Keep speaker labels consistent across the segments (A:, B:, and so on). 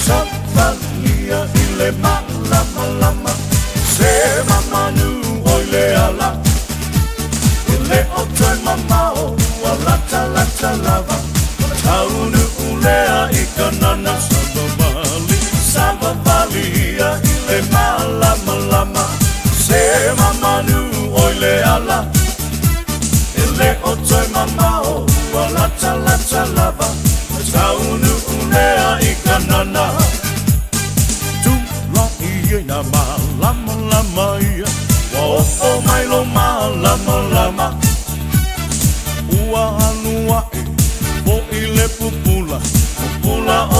A: Savalia ile malama Se mamanu oile ala Ile otoe mamao Walata lata lava Taunu ulea ikanana Savalia ile malama Se mamanu oile ala Ile otoe mamao Walata lata lava Taunu ulea ikanana na malama ia Wa mai lo malama Ua anua e O ile pupula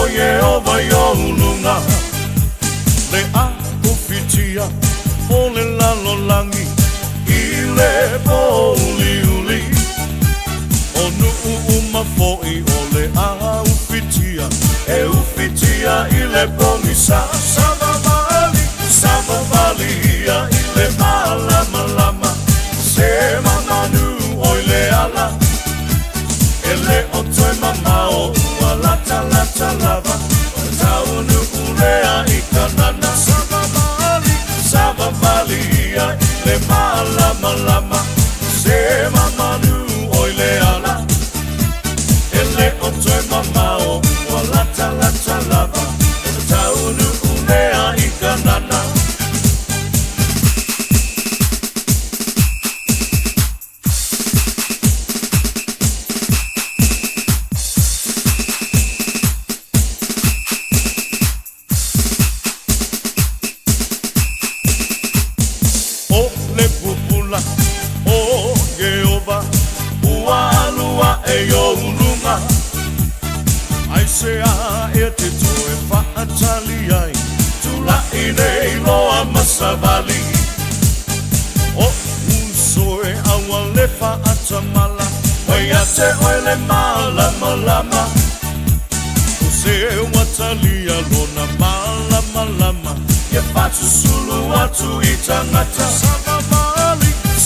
A: oye o vai o lunga Le a ufitia O le lalo langi Ile po uli O nu uma foi o le a ufitia E ufitia ile po misa Savalia ile malama Se mamanu oile ala Ele otoe mamao Walata lata lava Taunu ulea ikanana Savalia ile malama Se mamanu oile ala Ele otoe mamao Walata lata lava Taunu ulea ikanana Sea e te toe whaatali ai Tula i nei loa masavali O unsoe awa le whaatamala Wai a te oile malama O se watalia lona malama Ia whatu sulu atu i tangata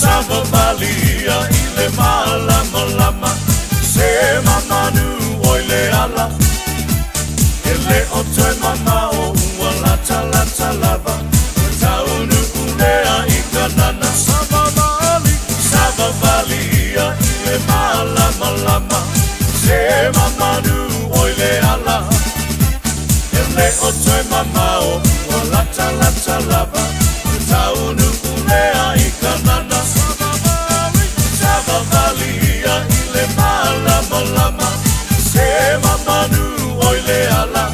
A: Savavali ia i le malama Se mamanu oile ala Ele otoe mamao Walata lata lava Taunu ulea ikanana Savavali ia ile malama Se mamanu oile ala Ele otoe mamao Walata lata lava Taunu ulea ikanana Savavali ia ile malama Se mamanu oile ala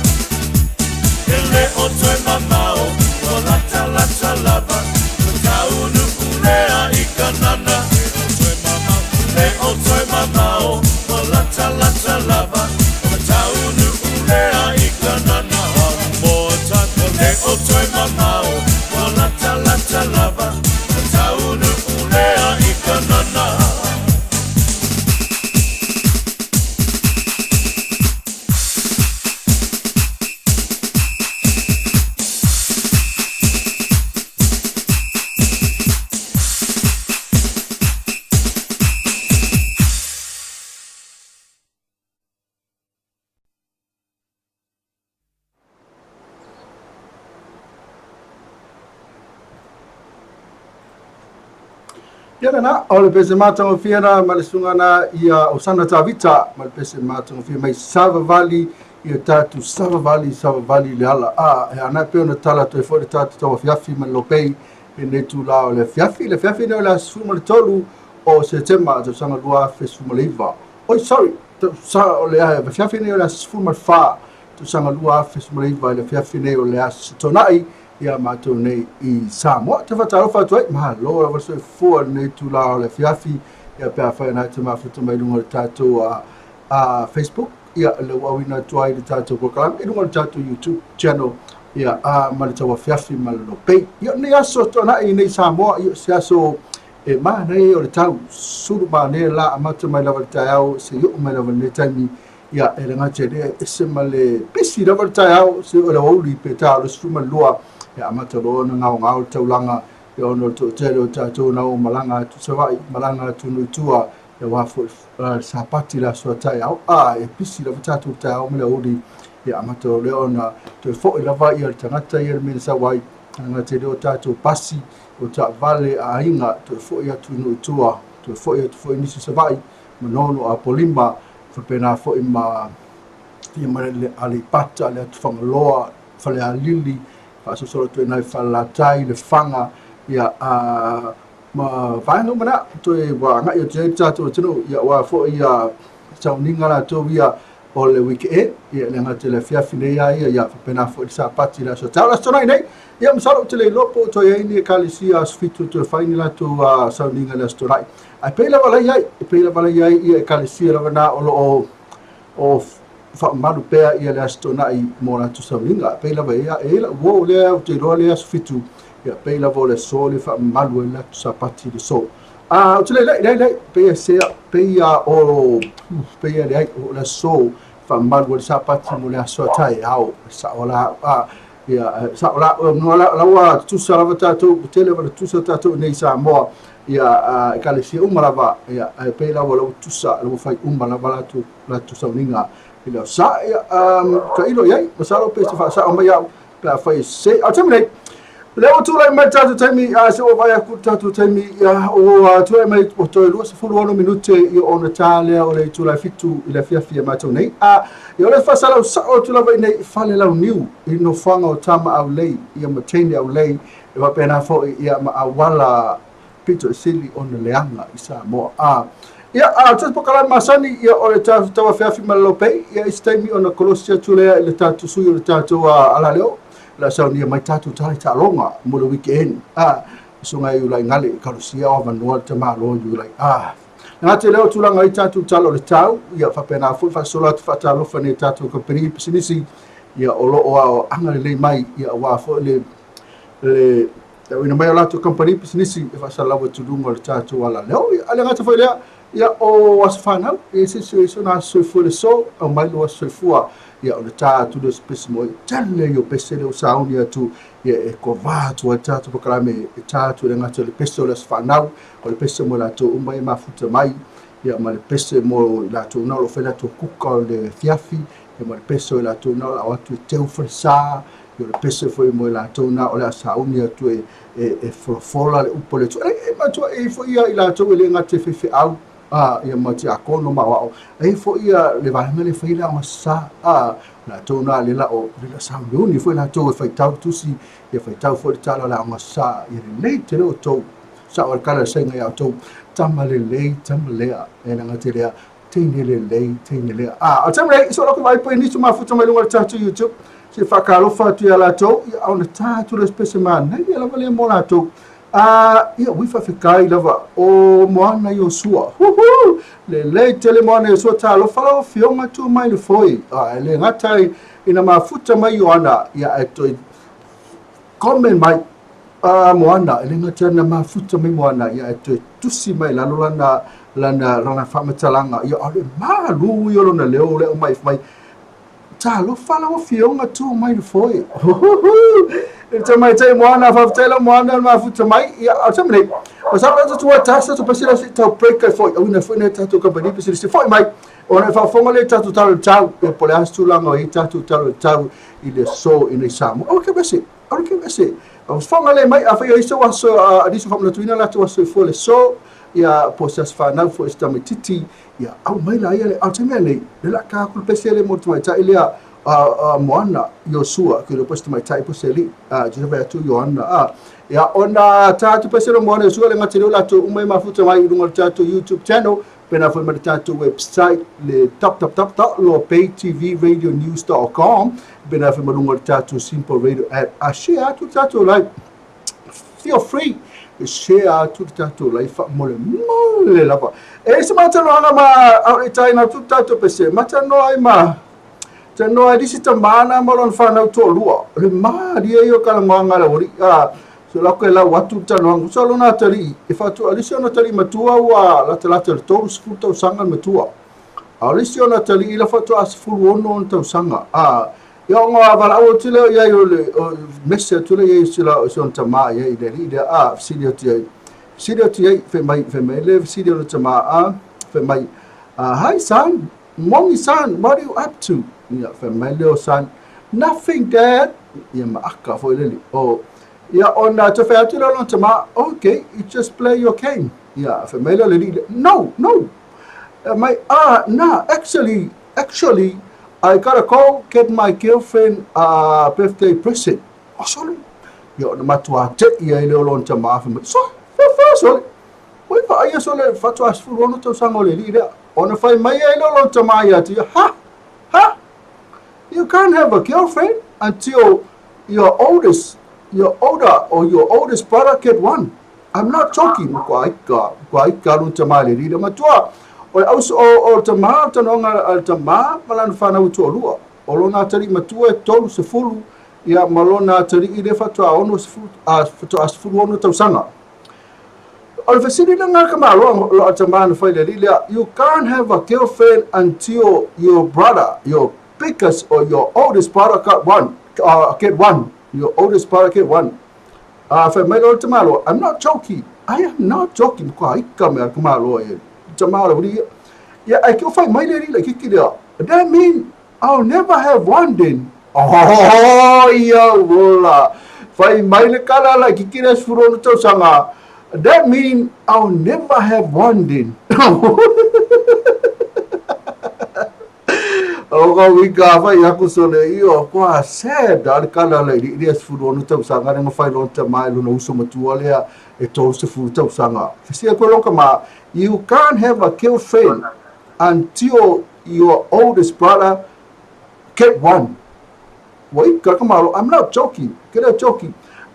A: Ele otoe mamao Walata lata lava Taunu ulea ikanana Ele otoe mamao Walata lata lava Taunu ulea ikanana Ele otoe mamao Walata lata lava Taunu ulea ikanana
B: Ia na o le pese matango fiana ma le sungana ia Osana Tavita ma le pese matango fia mai Savavali ia tatu Savavali le ala e ana pe ona tala to fo le tatu TAUAFIAFI ma LOABAY e ne tu la o le fiafi ne o le suma le tolu o Setema to sanga lua fe suma le iva oi sorry to sa o le fiafi ne o le suma fa to sanga lua fe suma le iva le fiafi ne o le Toonai ia matou nei I Samoa te whatarofa atu ai mahalo la waso e fua nei tu la o le fiafi ia pea whai nai te mawhata mai lunga le tātou a Facebook ia le wawina tuai le tātou program I lunga le tātou YouTube channel ia ma le TAUAFIAFI ma le LOABAY ia nei aso Toonai nei Samoa ia se aso e ma nei o le tau suru ma nei la amata mai lava le taiao se iu mai lava le taimi ia e le ngate e se ma le pisi lava le taiao se o le wauli pe tau le suma lua ia amata lo na ngao taulanga ia ono to tele o tātou na o malanga tu sawai malanga tu nuitua ia wafo sapati la so taiao e pisi lava tātou taiao me le uri ia amato le ona to fo ila vai ia tangata ia me sa wai nga te o tatou pasi o ta vale a inga to fo ia tu no tua to fo ia tu fo ni se vai manono a polima fo pena fo ima ia le ali pata le tu fangaloa fale a lili fa so so to nai fala tai le fanga ia a ma vaino mana to e wa nga ia te tatou tino ia wa fo ia sauninga la to ia o le weekend ia le ngate le fiafi nei ia pena fo i sa pati la so tala so nei ia msalo te le lopo to ia ni kalisia sfitu to faini la to sauninga la storai ai pela wala ia ia kalisia la na o fa malu pea ia le astonai mo la tu sauninga pela va ia ela wo le te ro le sfitu ia pela vo le so le fa malu la tu sa pati de so o te le pea se pea o pea le o la so fa malu sa pati mo le so tai au sa ola ia sa ola no la wa tu sa la tatou tele va tu sa tatou nei sa mo ia kalisia umalava ia pela vo tu sa lo fai umalava la tu sauninga ila sa ka ilo yai masalo pe fa sa o ya pa fai se o tamai le o tu lai mai tatu taimi se o vai ku tatu taimi o tu mai o to lu se fu ono minute io ona tale o le tu lai fitu ila fia ma tu nei io le fa sala sa o tu la vai nei fale la niu no fanga o tama au lei ia mateni au lei e va pena fo ia ma awala pito sili ona leanga isa mo ia just pokala masani ia o le TAUAFIAFI ma LOABAY ia istaimi ona kolosia tulea le tatu sui o le tatu ala leo la saunia mai tatu tali talonga mo le weekend sunga yu lai ngale kalosia o manual te malo yu lai ngate leo tulanga i tatu talo le tau ia fa pena fu fa sola fa talo fa ne tatu company business ia o lo o anga le mai ia wa fo le ina mai la tu company business fa sala wa tu dungo le tatu ala leo ale ngate fo le ia o wasfana e situation a so fu le so o mai lo so fu ia o le tatu do space mo tale yo pesele o saunia tu ia e ko va tu tatu po kalame tatu le ngate le peso le sfanau o le peso mo la tu mai mafuta mai ia ma le peso mo la tu na lo fela tu kuka le fiafi ia ma le peso la tu na la watu te ufresa ia le peso foi mo la tu na o la saunia tu e fola le upole tu e ma tu e foi ia la tu le ngate fe au ia mati akono ma wao e fo ia le vai mele foi la masa la tona le la o le sa uni foi la to foi tau tusi e foi tau foi tala la masa ia le te o to sa o kala senga ia to tamale e na ngate le teine le o tamale so lo ko vai po ni tuma futa mai lunga tatu YouTube se fa kalo fa tu ala to ia ona tatu le specimen na ia la vale mo la to ia wifa fikai lava o moana Yosua le tele moana Yosua talo falo fionga tu mai le foi le ngatai ina mafuta mai Yohana ia eto komen mai moana le ngatai na mafuta mai moana ia eto tusi mai lana famatalanga ia ale malu yo lona leo le mai talo falo fionga tu mai le foi Ita mai tai moana fa tela moana ma futa mai ia atamre o sa ra tu tasa tu pasira si tau break foi una foi na tatu company pasira si foi mai ona fa fonga le tatu tau e pole astu langa i tatu tau i le so in isamu o ke bese o fonga le mai afa i so aso adiso famna tuina la tu aso foi le so ia posas fa na foi sta mai titi ia au mai la ia le atamre le la ka ku pesele mo tu mai ta ilia moana Yosua ke lo posto mai tai poseli jina ba tu Yohana ya ona tatu peselo moana Yosua le ngati la tu umai mafuta mai lunga tatu YouTube channel pena foi mai tatu website le top LOABAY TV radio news.com pena foi lunga tatu simple radio app share tu tatu like feel free share tu tatu like fa mole lava e se mata no ma au na tu tatu pese mata no ai ma no disi tamana malon fana to lua le ma dia yo kala manga la ori so la ko la watu tano so lona tali e fatu alisiona tali matua wa la tala to sfuta sanga matua alisiona tali ila fatu asfulu ono to sanga yo nga vala o tile ya yo le messe tule ye sila son tama ye ide sidio ti fe mai le sidio tama fe mai hi san mongi san what are you up to ia fa mai leo san nothing dad ia maaka foi leli o ia ona te fa atu lo tama okay you just play your game ia fa mai leli no my no actually I gotta go get my girlfriend birthday present sorry yo na matua te ia ile lo tama fa so Wai fa ia so le fa tua sfu ono to sango le li ona fa mai ile lo tama ia ti ha you can't have a girlfriend until your oldest brother get one. I'm not joking. Quite got tamale di matua. O also o tama tanonga tama malan fana utolua. Olona tari matua tolu se fulu ya malona tari ide fatua ono se fulu asfulu ono tausanga. Or fasili nga kamalo lo tama fa le you can't have a girlfriend until your brother, your biggest or your oldest brother get one. Your oldest brother get one. I'm not joking. I am not joking. Yeah, I can find my lady like it. That means I'll never have one then. Oh, yeah, vola. Find my kala like it is for sanga. That means I'll never have one then. O wika fa ya kusole io kwa sad al kala le di es fu no tau sanga nga fa lo ta mai lo no uso matua le e to se fu tau sanga fisia ko lo kama you can't have a girlfriend until your oldest brother get one wait kama I'm not joking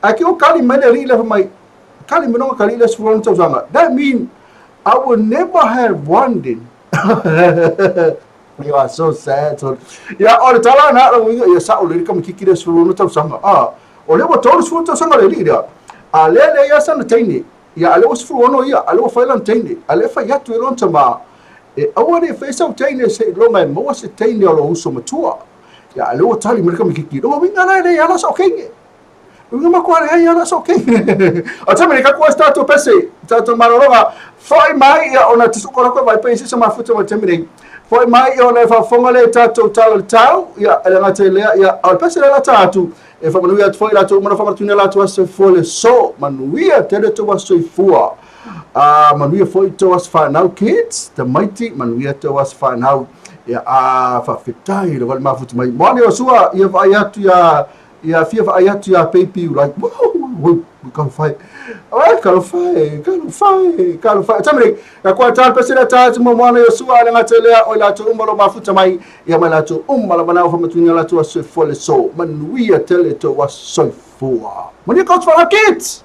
B: I can kali mane ri le mai kali mano kali le fu no tau sanga that mean I will never have one then. You are so sad. So, yeah, all the time na you sa uli kama kikira sulu no tau sanga. Ole wa tolu sulu tau sanga le dia. Le ya sana taini. Ya ale was fu ono ya, ale wa failan taini. Ale fa ya tu lon tama. Awani fa sa taini se lo mai mo se taini lo uso matua. Ya ale wa tali mereka mikikira. Mo winga na le ya la sa okay. Winga ma kwa ya la sa okay. Ata mereka kwa start to pese. Tato maroga. Foi mai ya ona tsuko ko vai pese sama futa ma temine. Foi mai o le fa fonga le tatou tau ya ele ngate le ya al pese la tatu e fa manuia foi la tu mana fa martuna la tu se fole so manuia tele to was so fua manuia foi to was fa now kids the mighty manuia to was fa now ya fa fitai le ma futu mai mo ne sua ia va ya fia va ya baby like we can fight. Alright, can fight. Tamri, ya kwa tal pesira tatu mwana Yosua alangatolea olato umbalo mafuta mai ya malato umbalo bana fa matunya la to was fole so manuia tele to was so fua. When you coach for our kids.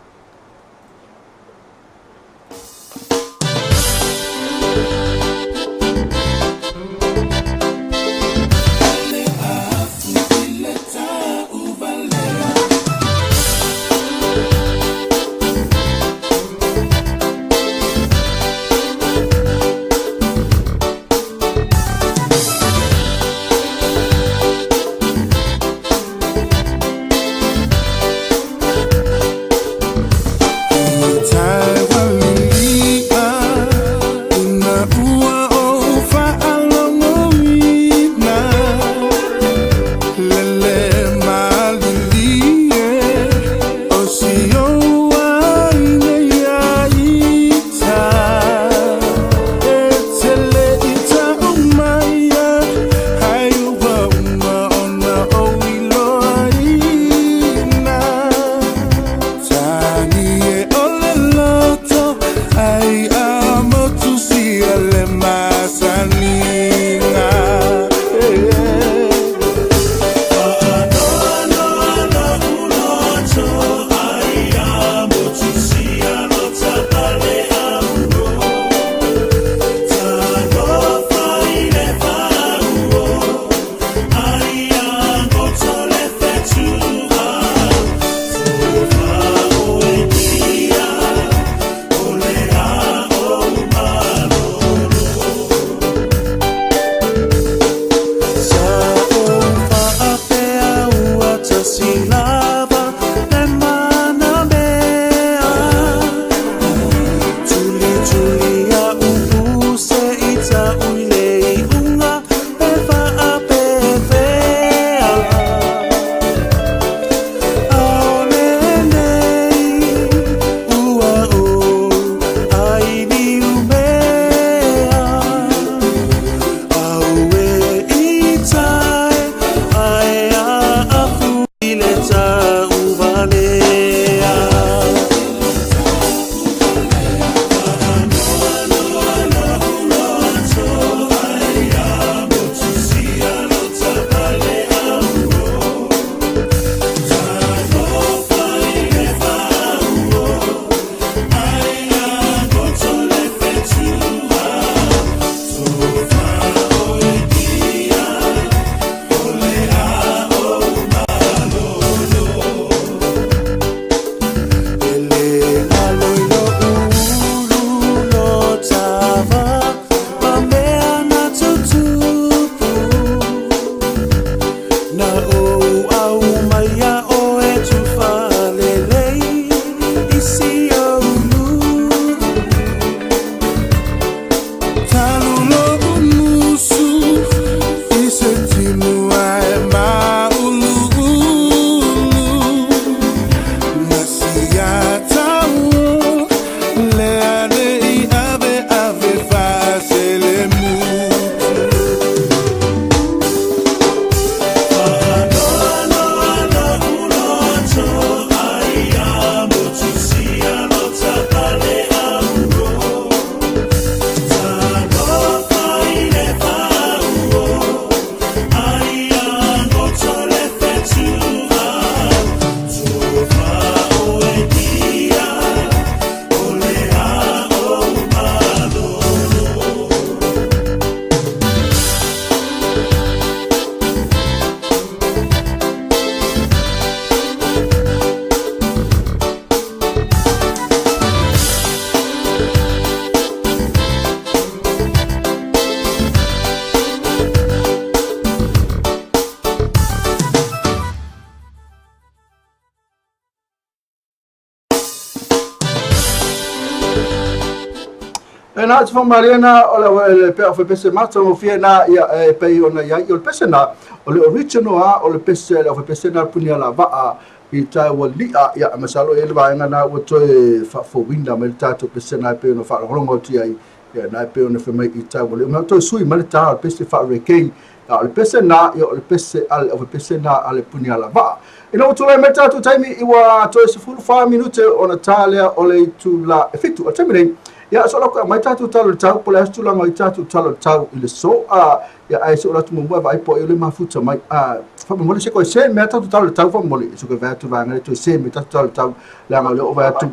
B: na te whamariana o le pea o pese mata o fia na ia pei ona ia o le pese na o le original a o le pese o pese na punia la vaa I tai wa lia ia masalo ele vaenga na o toe fo winda me tato pese na pe ona fa rongo ti ai ia na pe ona fe mai I tai wa le ma to sui ma le ta pese fa rekei o le pese na ia o le pese al o pese na ale punia la vaa ina o tole me tato taimi I wa to se full 5 minute ona talia o le tu la efetu o taimi nei ia so la ko mai tatu talo tau po le astu la mai tatu talo tau I le so ia ai so la tu mo vai po le mafuta mai fa mo le se ko se me tatu talo tau fa mo le so ko va tu va ngale to se me tatu talo tau la ngale o va tu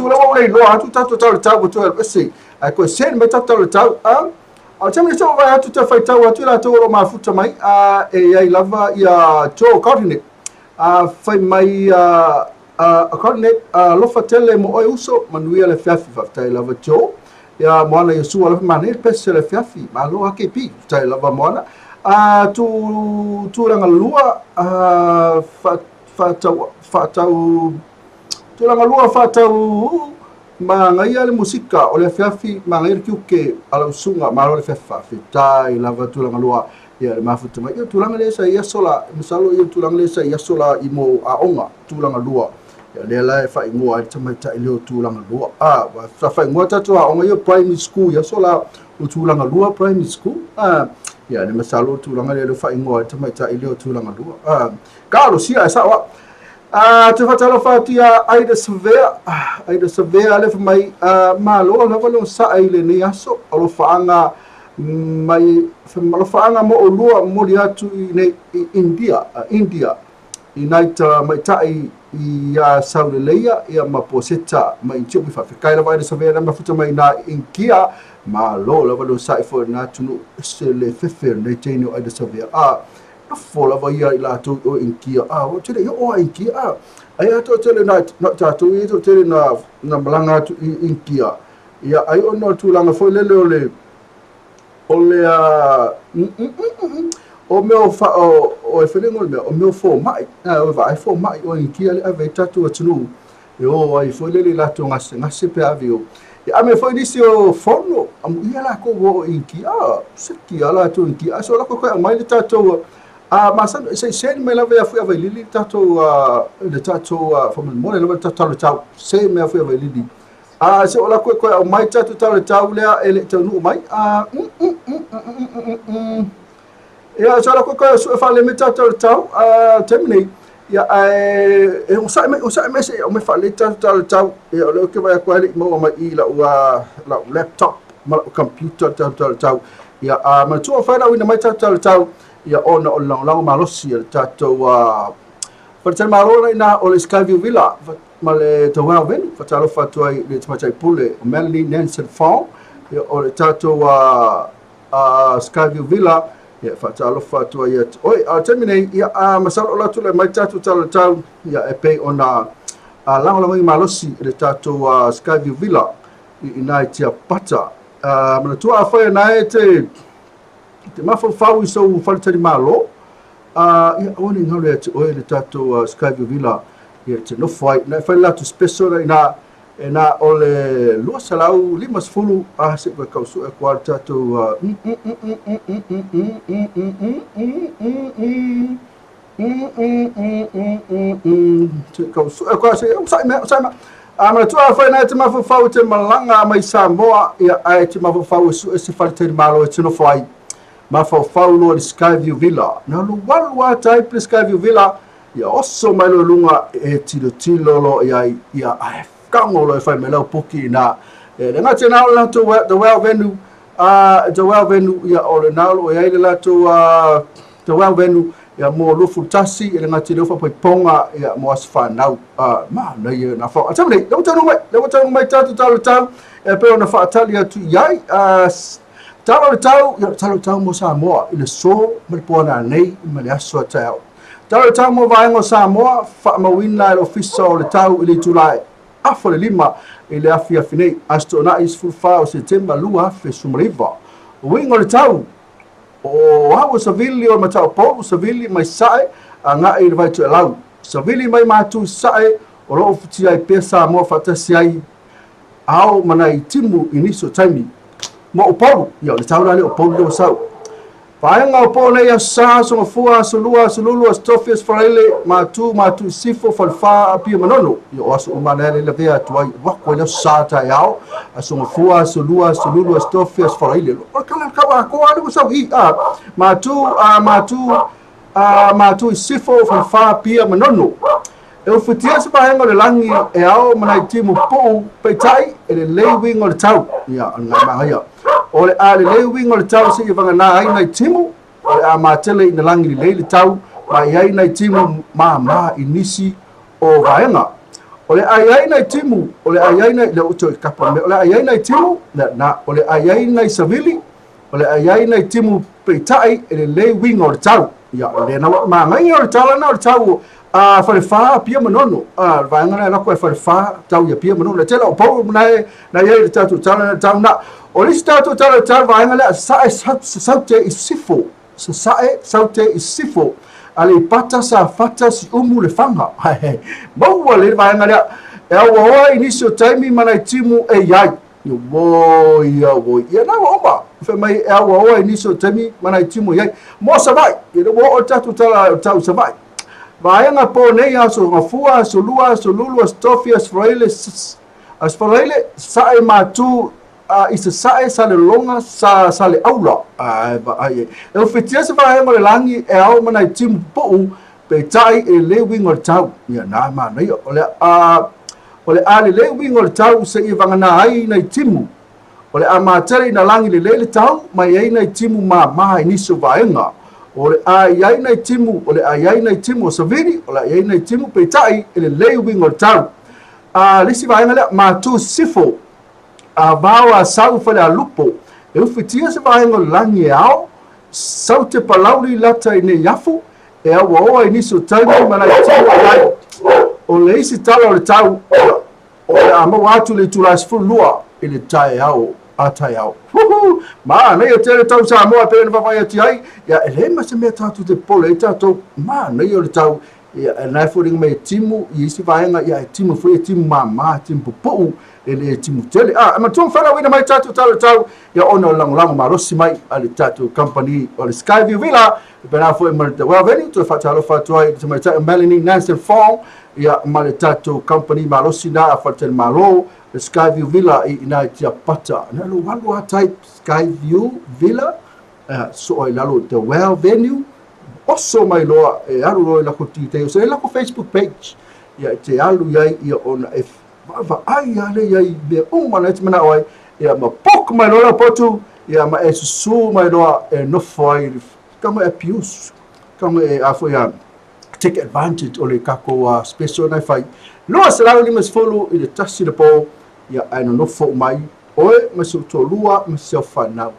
B: la mo le lo atu tatu talo tau to le se ai ko se me tatu talo tau o temi so va tu te fai tau atu la to lo mafuta mai e ai lava ia cho coordinate fai mai a coordinate lofa tele mo oi uso manuia le fiafi tai lava jo ya moana Yesu ala mane pese le fiafi ma lo ake pi tai lava moana tu ranga lua fa tau tu ranga lua fa tau ma ngai ale musika o le fiafi ma ngai kiuke ala usunga ma lo le fiafi tai lava tu ranga lua ya le mafuta mai tu ranga le sa ia sola misalo ia tu ranga le sa ia sola I mo a onga tu ranga lua ya le la fa ingo ai tama ta ile tu langa lua wa fa ingo ta tu o ngai primary school ya sola o tu langa lua primary school ya le masalo tu langa le fa ingo ai tama ta ile tu langa lua kalo sia sa wa te fa talo fa tia aida severe le fa mai ma lo na va lo sa ile ni aso o lo fa anga mai fa lo fa anga mo o lua mo li atu I India inaita mai tai ia sauleleia ia maposeta mai tio fa kai la vai de savera ma futa mai na inkia ma lo la va sai fo na tunu se le fefer ne tino ai de savera no fo la vai la to o inkia o tele o inkia ai to tele na to to tele na malanga to inkia ia ai ono tu langa fo le o meu fa o feeling o meu fo mai o vai fo mai o inkia le ave tatu atunu o ai fo le la to ngase pe avio e me fo inicio forno am ia la ko o inkia se kia la to inkia so la ko mai le tatu ma se me la ve fu ave lili tatu le tatu fo mo le tatu tau se me fu ave lili se o la ko mai tatu tau le ele tanu mai ya so la ko so fa le meta tau terminate ya o sa me se o me fa le tau ya o ke vai ko ali mo mai I la laptop ma computer tau ya ma tu fa la wina mai tau ya ona o la ma lo si tau per ser malo na o le Skyview Villa ma le tau ven fa talo fa tu ai le tama chai pule o Melanie Nansen Farm ya o le tatu Skyview Villa ya fa talo fa tu ai oi terminate ya masalo la tu le mai tatu tau ya e pe ona la mai malosi le tatu Skyview Villa I tia pata ma tu a fa na te mafo fau so fa tani malo ya oni ngale oi le tatu Skyview Villa ya te no fight na fa la tu special na ole lua salau lima sefulu se ko kausu e kwarta tu kausu e kwase sai ma ama tu fa na te mafu fau te malanga mai Samoa ia ai te mafu fau su se falte malo te no fai mafu fau no Skyview Villa na lu walwa type Skyview Villa ia oso mai lo lunga e tilo lo ia ai kango lo fai me lau poki na le ngate na la to the well venue ia o le na lo ia le to the well venue ia mo lo futasi le ngate lo fa ponga ia mo asfa na ma na ia na fa tama le tanu mai tatu tau e pe ona fa talia tu yai talo mo Samoa I le so me pona nei me le aso tau mo vai ngo Samoa fa mawina le official le tau I le Julai afo le lima I le afiafi nei astona is fulfa o Setema lua fe sumriva wingo le tau o hawa savili o matau po savili mai sae nga I le vai tu elau savili mai matu sae o lo futi ai pesa mo fatasi ai au mana I timu iniso taimi mo o polu ia le tau le o polu le sau vaenga o po nei a sa so fua so lua so lulu stofias fraile matu sifo falfa pia manono yo aso umana le vea tuai wako le sa ta yao aso fua so lua so lulu stofias fraile o kala ka ko ale so I matu sifo falfa pia manono e o fitia se vaenga le langi e ao mana timu po peitai e le lewing o le tau ia nga mahaya o le a le lewing o le tau se vanga na ai nai timu o le a matele ina langi le tau mai ai nai timu ma inisi o vaenga o le ai nai timu o le ai nai le uto kapa o le ai nai timu na o le ai nai savili o le ai nai timu peitai e le lewing o le tau ia le na ma ngai o le tau na o le tau fa pia manono vai ngana la ko fa tau ya pia manono le tela o po na ye tatu tau na o li tatu tau vai ngala sa te isifo sa te isifo ale pata sa fata si umu le fanga mo le vai ngala e o inisio time mana timu e yai yo wo ya na oba fe mai e o inisio time mana timu yai mo sa vai e o tatu tau sa vai vaenga po nei aso ngafua so lua so lulu stofia sfraile sae matu isa sae sale longa sa le aula ai e fitia se vaenga le langi e au mana timu po pe tai e le wingo tau ia na ma nei ole ale le wingo tau se i vanga na ai nei timu ole a materi na langi le tau mai ai nei timu ma ni so vaenga ole ai nai timu ole ai nai timu savini ole ai nai timu peitai ele lewing o tau lisi vai ngale matu sifo vawa sau fale lupo e ufitia se vai ngol langi ao sau te palauri lata ine yafu e awa ini so tau mana timu ai ole isi tala o tau ole ama watu le tulas fu lua ele tai ao atai au ma nei o tele tau sa moa pe na vai ati ai ya ele ma se me tatu te pole tatu ma nei o tau ya na furing me timu i si vai nga ya timu fu timu ma timu po ele timu tele ma tum fala wina mai tatu tau ya ono lang ma rosi mai ali tatu company o le Skyview Villa pe na fu me te well venue to fatalo fatoi to mai tatu Melanie Nancy Fong ya ma le tatu company ma rosi na fatel malo the Skyview Villa ina tia pata na lo walu type Skyview Villa so ai lalo the well venue oso mai loa e alu loa la koti te so la ko Facebook page ya te alu yai ia ona if va ai ale yai be mana te mana oi ya ma pok mai loa potu ya ma e su mai loa e no foi kama abuse kama e afo ya take advantage o le kako special na fai loa sala ni mas follow i le tasi le po ya ai no fo mai oe masu tolua masu fanau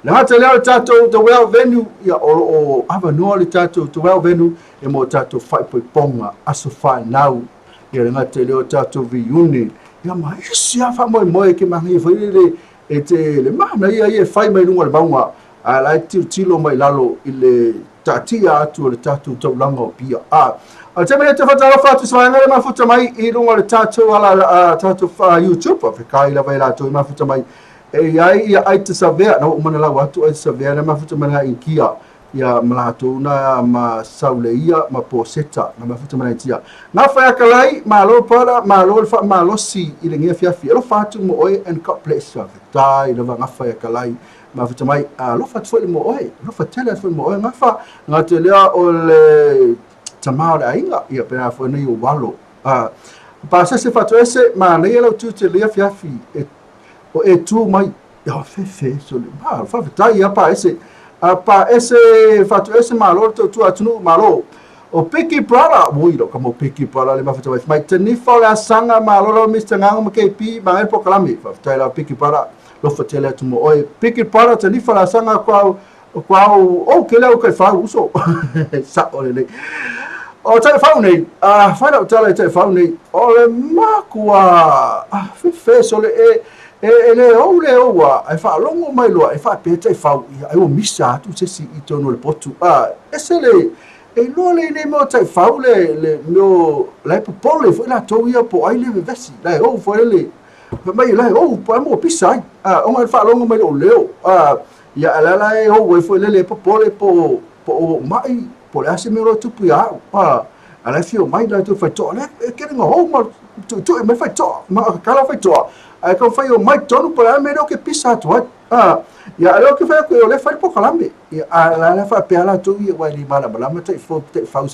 B: na hata leo tato the well venue ya o ava no le tato the well venue e mo tato fai poi ponga aso fanau ya na leo tato viuni ya mai sia fa moi ke mangi foi le ete le mana ia fai mai lunga le baunga ala tilo mai lalo ile tatia tu le tato to lango pia Altemene te fatalo fatu swanga mafuta mai I lunga le tato ala tato YouTube Afrika ila vai la to mafuta mai e ai te savea no mana la watu ai savea na mafuta mana inkia ya malato na ma sauleia ma poseta na mafuta mana tia na fa ya kalai malo para malo si ile ngia fiafi lo fatu mo oi and cut place tai na va fa ya kalai mafuta mai lo fatu foi mo oi lo fatela foi mo oi ngafa ngatelea o le tamau da inga ia pena fo nei o walo pa se fatu ese ma nei lo tu te le fiafi o e tu mai ya fe so le ba fa tai ia pa ese fatu ese ma lo tu atunu ma lo o piki prada moiro como piki prada le ma fatu mai teni fa la sanga ma lo Mr Ngango ma KP ma e pokalami fa tai la piki prada lo fatela tu mo oi piki prada teni fa la sanga kwa o ke le o ke fa uso sa ole o te whau nei, whaina o tala te whau nei, o le makua, fe so le le o le oa, e wha longo mai loa, e wha pe te whau, e o misa atu te si I tono le potu, e se le, e loa le ne mo te whau le meo, le popole, fo la tau ia po ai le vesi, le o fo le, mai lai o pa mo pisai o ngai fa longa mai o leo ia ala o e foi lele po po mai po ase me ro tupu ia ala fio mai la tu fa to le ke ngo ho ma tu me fa to ma kala fa to ai ko fa o mai tonu po la me ro ke pisa to ia ala ke fa ko le fa po kala me ia ala fa pe ala tu ia wai li mala mala me te fa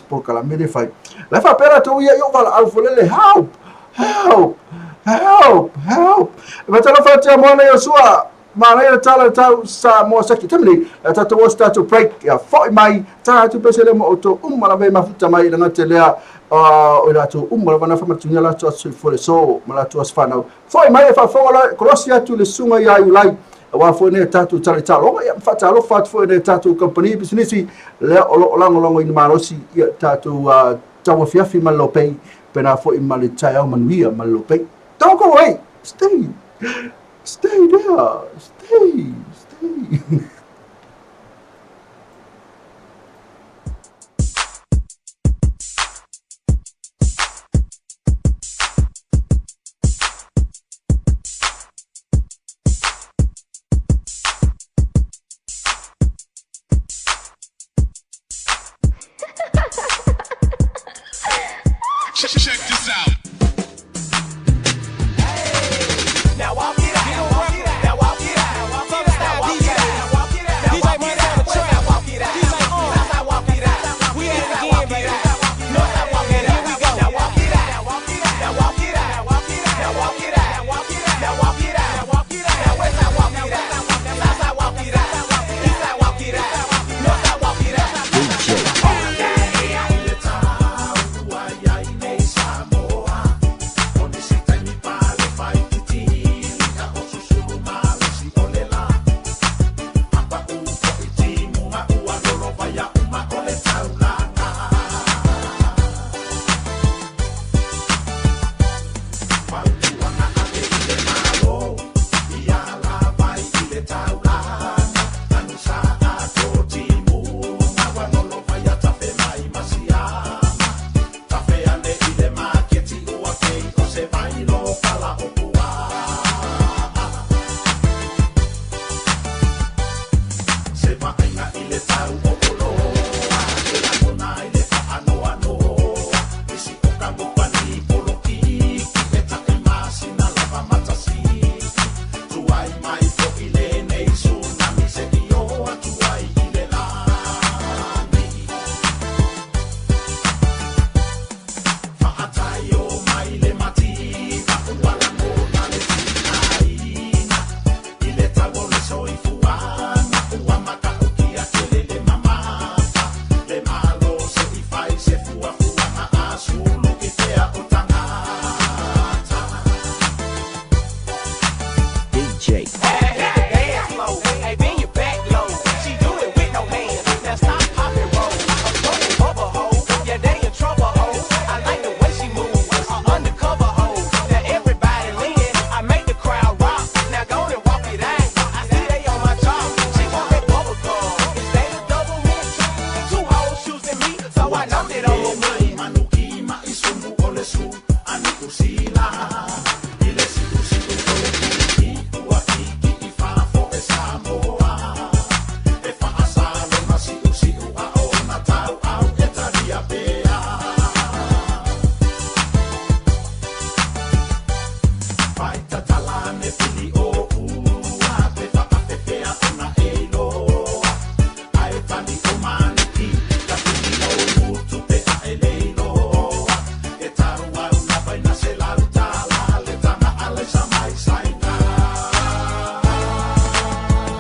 B: po kala me le fa la fa pe ala tu ia yo vala al fo lele help ma tala fa te mo na yo sua ma na tala tau sa mo sa ki temli ta to was to break ya foi mai ta tu pese le mo to mala be ma futa mai na te lea o la to mala bana fa ma tunya la to so for so mala to as fa na foi mai fa fo la krosia tu le sunga ya you like wa fo ne ta tu tala tala ya fa ta lo fa fo ne ta tu company business le o longo in marosi ya ta tu TAUAFIAFI ma LOABAY pena fo i mali tai au manuia ma LOABAY. Don't go away. Stay there. Stay.
C: Check this out. Now walk it out. Now walk it out. Now walk it out. Now walk it out. Now walk it out. Now walk it out. DJ Montana Trap. Now walk it out. DJ Now walk it out. We at it again, baby. North side walk it out. Here we go. Now walk it out. Now walk it out. Now walk it out. Now walk it out. Now walk it out. Now walk it out. Now walk it out. Now walk it out. Now west side walk it out. South side walk it out. East side walk it out. North side walk it out.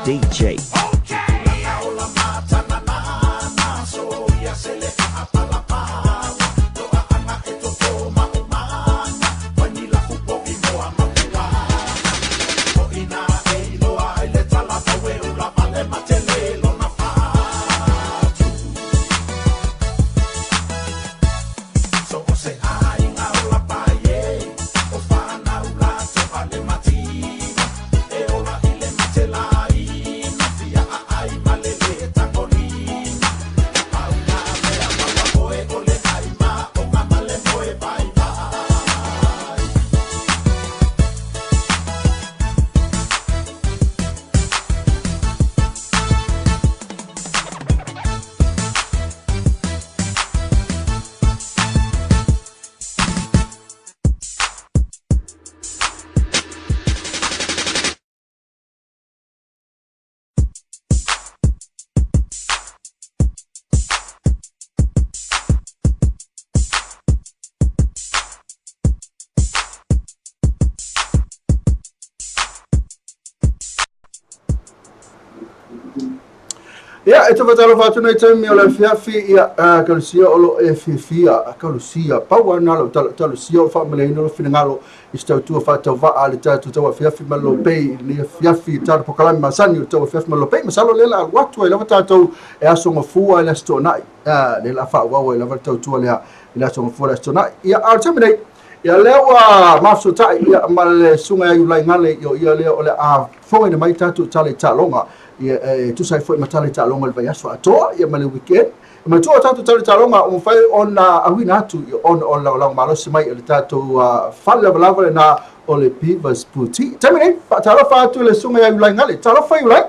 C: DJ. DJ.
B: Ia, e te whatalo whātu nei taimi o le whiawhi ia kalusia o lo e whiawhia, kalusia, paua na lo talusia o whaamaleina o whinangalo i stautua whātau waa le tātu taua whiawhi ma lo pei, ni whiawhi tāra pokalami masani o taua whiawhi ma lo pei, masalo lela watu e lava tātou e asonga fua e la Toonai, le la whaawau e lava tautua lea i la asonga fua le Toonai. Ia, au taimi nei, ia lewa mafusotai ia ma le sunga ai ulai ngale ia lea o le a whonga ina mai tātu tale tālonga, ia tu sai foi matale talonga le vai aso atoa ia ma le weekend ma tu tatu tale talonga o fai on awina atu on la malosi mai le tatu falla lava na o le pivas puti tamini talo fa tu le sunga ya ulai ngale talo fai ulai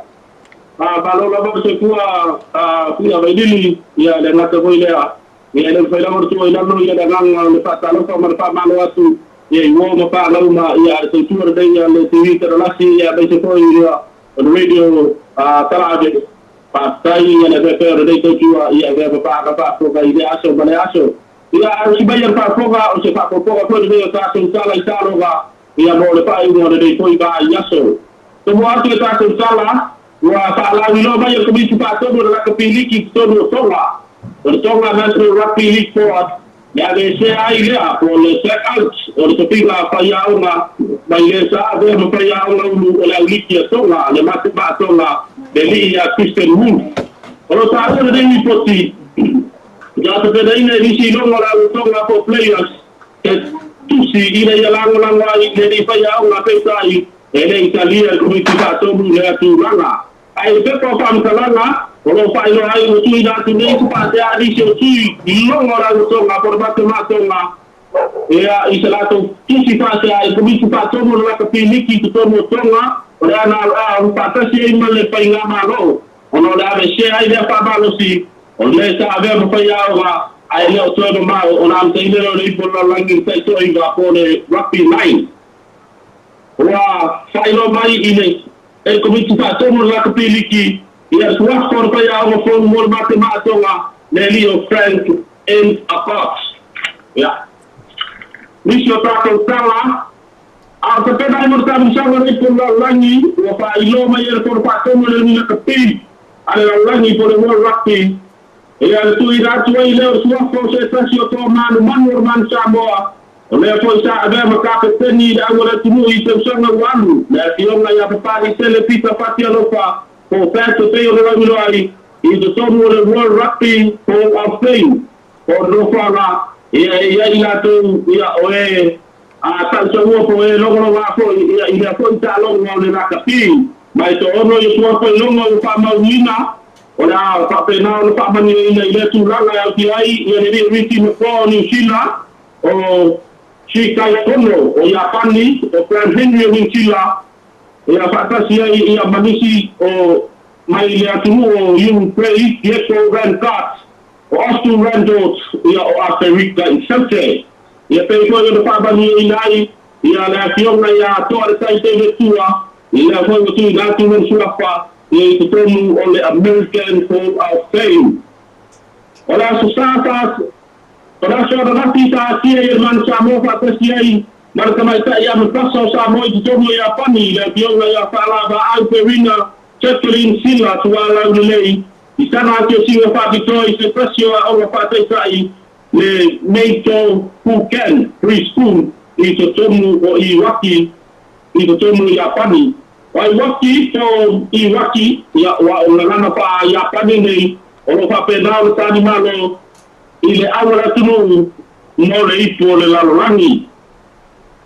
D: balo la ba se kua kua vaidili ia le ngata voi lea ia le fai la mortu ia no ia le ngang le fa talo fa mar fa malo atu ia i wo ma pa la ma ia se tu re ia le tv tera lasi ia be se foi ia on radio talaje patai ia le pe re to tua ia ve pa ko ga ia aso bale aso ia si bayar pa ko ga o se pa ko ko de ta se sala i talo ga ia mo le pa i mo de to i ba iaso to mo atu ta se sala wa ta la ni lo bayar ko bi pa to do la ko piliki to do sola o tonga na se rugby league forward ya de se ai le a por le set out o le pila pa ia una mai le sa de mo pa ia una u le liki tonga le mate ba tonga de lia Christian Wood o lo ta de ni poti ya te de ina risi no la tonga for players que tu si ina ya la ai le pa ia una pe sai ele italia ko mi ta to le tu langa ai pe ko pa mtalanga Kalau Pak Ilo Hai Utui dah tu ni cepat dia di sini long orang tu ngah perbat tu ngah ya istilah tu kisi pas dia kami cepat tu mula kepilih kita tu ngah orang nak patah si imal lepai ngah malu orang dah bersih dia apa malu si oleh sahaja berpayah orang ayah tu ada malu orang tu ini orang ibu lagi saya tu ingat pun rugby nine wah Ilo Hai ini kami cepat tu mula kepilih ia suah korpaya o fon mol matematonga Lelio Frank and Apox ya misio tato sala a te pena mo ta misanga ni por la langi o pa ilo mayer por pato mo ni na kapi ale la langi por mo rugby ia tu ira tu ile suah ko se tasio to manu man Samoa le foi sa ave ma ka peteni da ngora tinu i te sanga walu le fiona ya pa ni tele pita patia lo pa for that to pay over Milai is the top of the World Rugby Hall of Fame for no fala ia ila tu ia oe a tanto uo po e logo va po ia conta longo le na kapi mai to ono i suo po longo fa maulina ora fa pena no fa mani ile tu langa ya ti ai ia ni riti mo ko ni sila o chikai kono o ya pani o Frank Henry ni sila ia fatasi ia manisi o mai le atu o you play yes o ran cut o astu ran dot ia o Africa in Salte ia pe ko yo pa bani inai ia la fiona ia to ar sai te tua ia ko tu da tu men sulafa ia to mu o le American Hall of Fame ola susata ora so da tita sia irman Samoa fatasi ai Marka mai ta ia mpasa sa moi di tomo ya pani le biona ya fala ba au perina Jacqueline Sila tuala ulei isana ke singa fa bitoi se presio au fa tai le meito who can preschool i to tomo o i waki i to tomo ya pani wai waki to i waki ya wa ona fa ya pani nei o fa penal tani malo ile awala tunu mo le ipo le lalorangi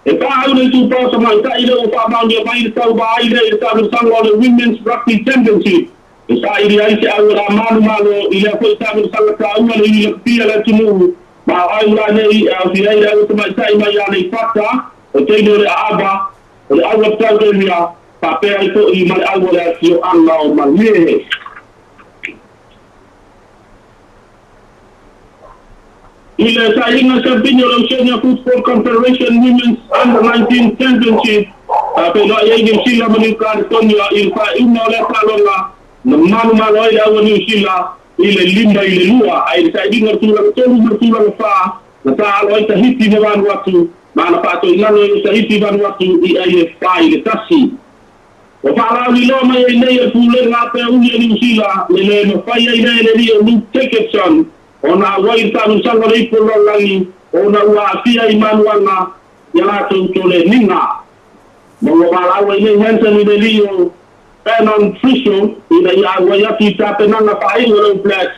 D: e pa au le tu pa sama ta ile o pa ma ndia mai ta ba ile ta sang o women's rugby championship e sa ile ai se au la malu ile ko ta mi sang ta au le ile pia la tunu ma ai la nei au ile ile o mai ta mai ya nei fata o te no le aba o le au ta de mia pa pe ai to i mai au le tio alla o mali ile sa inga sa binyo lang Senior Football Confederation Women's Under-19 Championship pe no ye sila manukan tonyo il fa ina le palonga na manu ai awu ni sila ile limba ile lua ai sa inga tula fa na ta alo ta hiti ne wan watu mana pa to ina no ta hiti wan watu i ai fa ile tasi o fala wi lo mai nei pule nga pe uni ni sila le no fai ai nei le ni tickets on ona wai ta no sanga ri po lo langi ona wa fia i manuanga ya la to le ninga mo wala wa nei hansen ni le pen on frisho ina ya wa ya ti ta pe na fai lo flex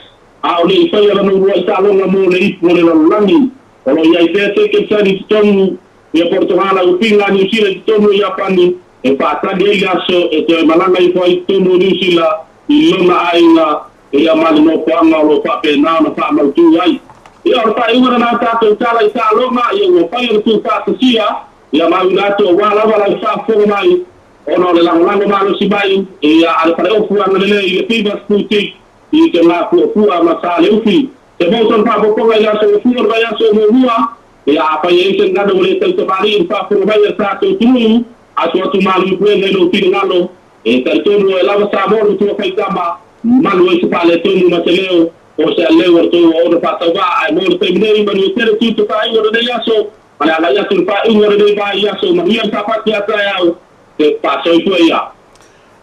D: a o le fai no wa ta lo mo le po le langi o ya te tickets ani tonu ya Portugal o pinga ni sila tonu ya pani e fata de gaso e te malanga i foi tonu ni sila i lona ainga e a mali no panga lo fa pe na no fa mau tu ai e ora fa ura na ta to tala i ta longa e o fa i tu fa sia ya mau na to wala fa fo mai ono le lang malo si bai e a al fa o fu ana le i piva sputi i te na fu a masale ufi te mo son fa po ga ya so fu ga ya so mo hua e a fa i se ngado le te mari fa fo ga ya sa to tu a suatu malu pue no tingalo e tanto e lava sabor tu fai tamba malu e pale tonu mateleo o se leo to o fa tava ai mo te nei manu tere tu fai o de yaso ala ya tu fai o de ba yaso ma ia ta pa ya ta ya te paso tu ya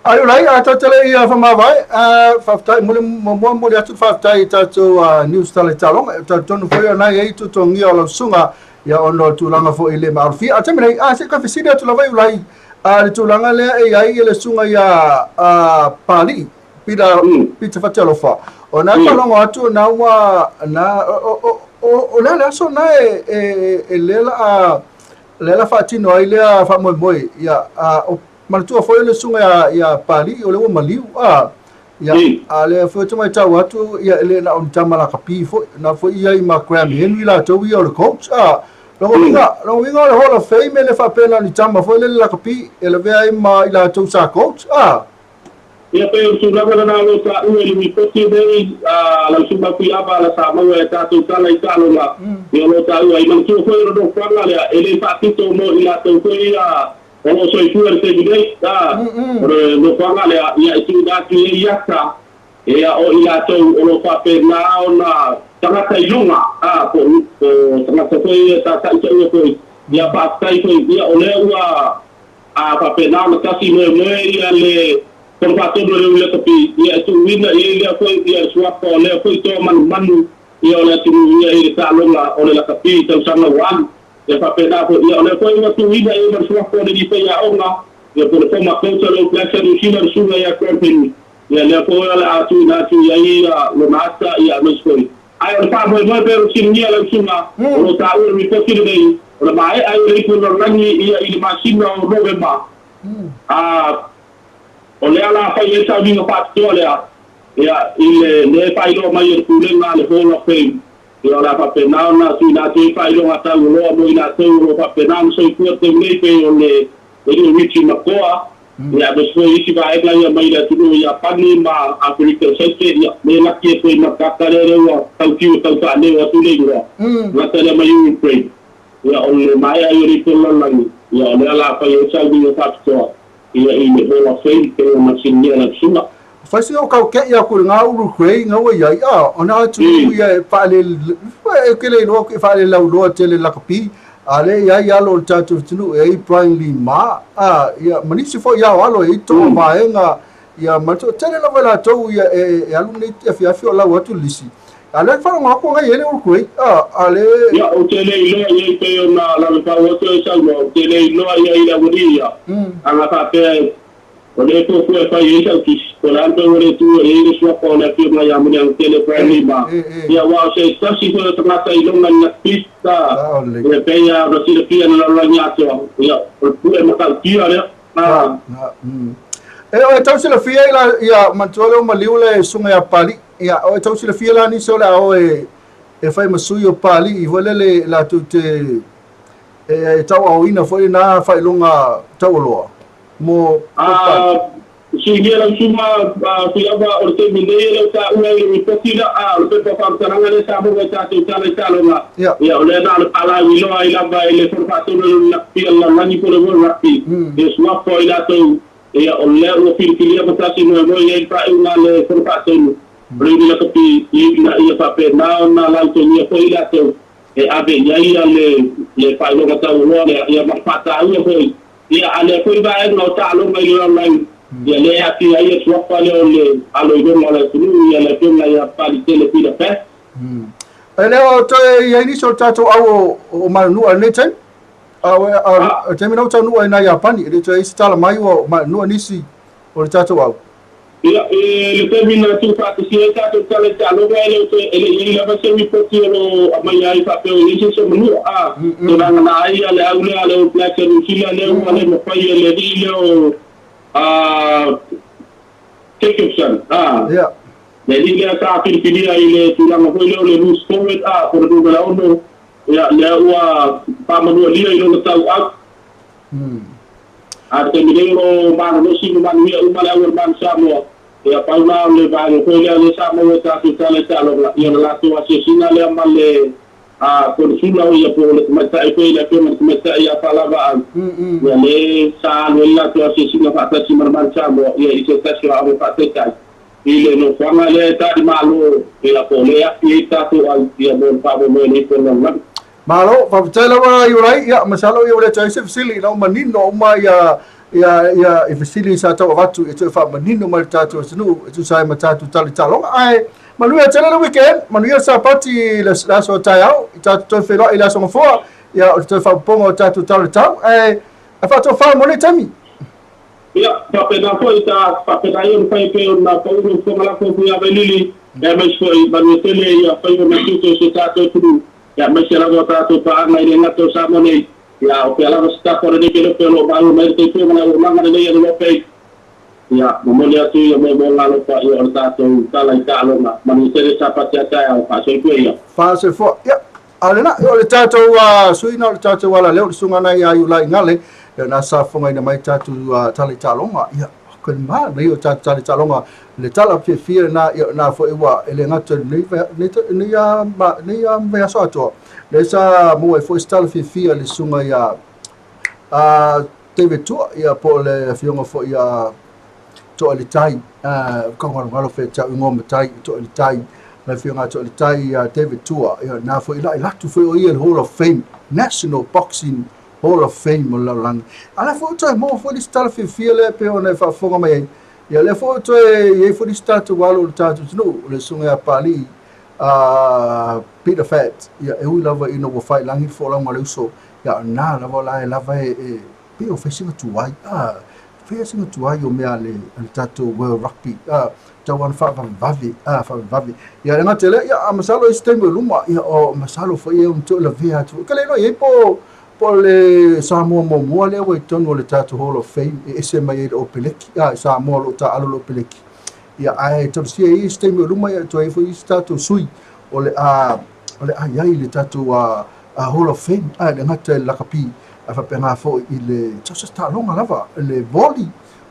B: ai rai a ta tele ia fa ma vai fa ta mo mo ya tu fa ta to news tele talong ta tonu foi na e tu to ngi o sunga ya ono tulanga fo ile marfi atemene se ka fisida tu lava ulai le tulanga le ai le sunga ya pali pida pita fatelo fa ona kalongo atu na wa na o le so na e lela fatino ai le fa moi ya mantu fo le sunga ya pali o le maliu ya ale fo tuma tau atu ya le na on tamala kapi fo na fo ia I ma gram henry la to wi o le coach lo winga le hall of fame le fa pena ni tama fo le la kapi ele ve ai ma ila to sa coach
D: ya pe su la na lo sa u le mi poti de la su ba ku aba la sa ma we ta to kala I kalo la yo lo ta u ai man tu fo ro do kwanga le ele fa tito mo ila to ko ia o so I fuerte de lo kwanga le ya tu da tu ya ta e o ila to o lo fa pe na ona tanga tai lunga ko tanga foi ta ko ya pa tai ko ya o le wa pa pe na ta si mo ya le con fa to le ko pi ya tu wina ya ko ya swa ko le ko to manu ya o le tu ya ta lunga o le la kapi to sama wan ya pa pe na ko ya o le ko ya tu wina ya swa ko le pe ya ona ya por ko ma ko to le placer ni sina su ya ko pe ya le ko la tu na tu ya lo mata ya no skori ai o fa mo pero sin ni ala suma o ta o mi ko kiri dei o mai ai o ko no nani ia I masina o november o le ala fa ye sa vinga pa to le ya ile fa ilo mai o le na le hall of fame ya la pa pena na tu na tu fa ilo ata o lo mo ina to o pa pena so I ko te le pe o le Richie Makoa ya do so I va e ya mai la tu ya pani ma Africa sete ya me la ke ko ma ka ka le wa tau ki tau fa le wa tu le ro la te le mai u pray ya o le mai ai ri ko la ya le la fa ye sa vi fa to ya I le ho fa ke ma sin ya la suna
B: fa si o ka ke ya ku nga uru krei nga wa ya ona tu ya fa le ke le no ke fa le la lo tele la kapi ale ya lo tatu tunu e primely ma ya manisi fo ya walo I to vaenga ya mato tele la vela to ya alumni FFI o la watu lisi ale fa nga ko nga yele ko ale
D: ya o tele ilo ye pe na la fa wato sa mo tele ilo ya ila wodiya anga fa pe o le to ko fa ye sa ki ko la to re tu e le so ko la fi na ya mo ya tele primely ma ya wa se sa si ko to na ta ilo na pista le pe ya ro si le fi na la nya to ya o pu e ma ta ti ya
B: o tau sila fia ya mantole o maliule sunga ya pali ya o tau sila fia la ni so la o e fai masui o pali I vole le la tu te tau au ina foi na fai longa tau loa mo
D: si dia la suma fia ba o te minde le ta u e ko tira o te pa taranga le sa bo ta ta longa ya o le na ala wi lo ai la ba le for fa to la fia la ni ko le wo rapi e swa po ila to ya o le o filia ko ta si mo ye pa una le for fa to Bring la kapi ina ia pa pe na la to ni ko ila to e ave ya ia le pa lo ka ta lo ia ma pa ta u ko ia ale ko iba e no ta lo mai lo mai ia le ati ai so pa le ole alo i go le tunu ia le tuna ia pa di tele pida pe
B: ele o to ia ni so tato au o ma nu ane tai a te mina tau nu ai na ia pani le to isi tala mai o ma nu anisi o le tato au
D: ia le te mina tu fa ti si tato tale talo ele ele ia va se mi poti lo mai ai fa pe o isi so manu a to na ai ale au le o placer usila le o ale mo fa le di le o Jacobson
B: yeah
D: jadi dia sa pilih ile tulang ko ile le stomet por do la ono ya le wa pa manu ile ile tau out te midero man no si man wi o mala o man samo ya pa na le ba ko ile le samo ta tu tale talo ya la tu asesina le male por sula o ya por le mata ko ile ko mata ya pala ba ya le sa le la tu asesina fa ta si man samo ya ise ta si ave fa ta ile no fanga le ta di malo ia po le ia ta tu al dia bon pa bo ni ko no
B: malo fa tela wa yurai ya masalo yo le choice facility no manino ma ya facility sa to watu e to fa manino ma tatu sinu tu sai ma tatu tali talo ai malu ya tela weekend malu ya sa party la so tayao tatu to fe lo ila so fo ya to fa pongo tatu tali tao ai fa to fa mo le tami
D: ia papena foi ta papena eu fai pe na pau no fomala ko ya belili ya mas foi banetele ya fai no tuto se ta to tu ya mas era gota to pa na ile na to samone ya o pela sta por de que pelo balu mai te to na manga de ya no pe ya mo le atu ya mo la lo pa ya ta to ta lo na banetele sa pa ta ya pa so ko ya
B: fa se fo ya alena yo le tato suina le tato wala le sunga na ya yu lai ngale na sa fonga ina mai tatu tali talonga ia ko ma nei o tali talonga le tala fia na fo iwa ele ngata ni ya me so to le sa mo e fo stala fia le sunga ya teve tu ia po le fionga fo ia to le tai ko ngalo fe ta ngom tai to le tai le fionga to le tai teve tu ia na fo ila tu fo ia Hall of Fame National Boxing Hall of Fame la lang ala fo to mo fo di stala fia le pe ona fa fonga mai ya le fo to e fo di statu walo tatu no le sunga ya pali Peter Fat ya e wi lava ino wo fight langi fo la mo le so ya na la va e pe o fishing to wai fishing to wai o me ale tatu World Rugby tawan fa vavi ya na tele ya masalo istembe luma ya o masalo fo e to la via tu kale no e po le Samoa mo le o tono le tatu Hall of Fame e se mai o peleki Samoa lo ta alo peleki ya ai to si e istembe luma ya to e fo tatu sui o le ya le tatu Hall of Fame le ngata la kapi fa pena fo ile tsa sta longa lava le volley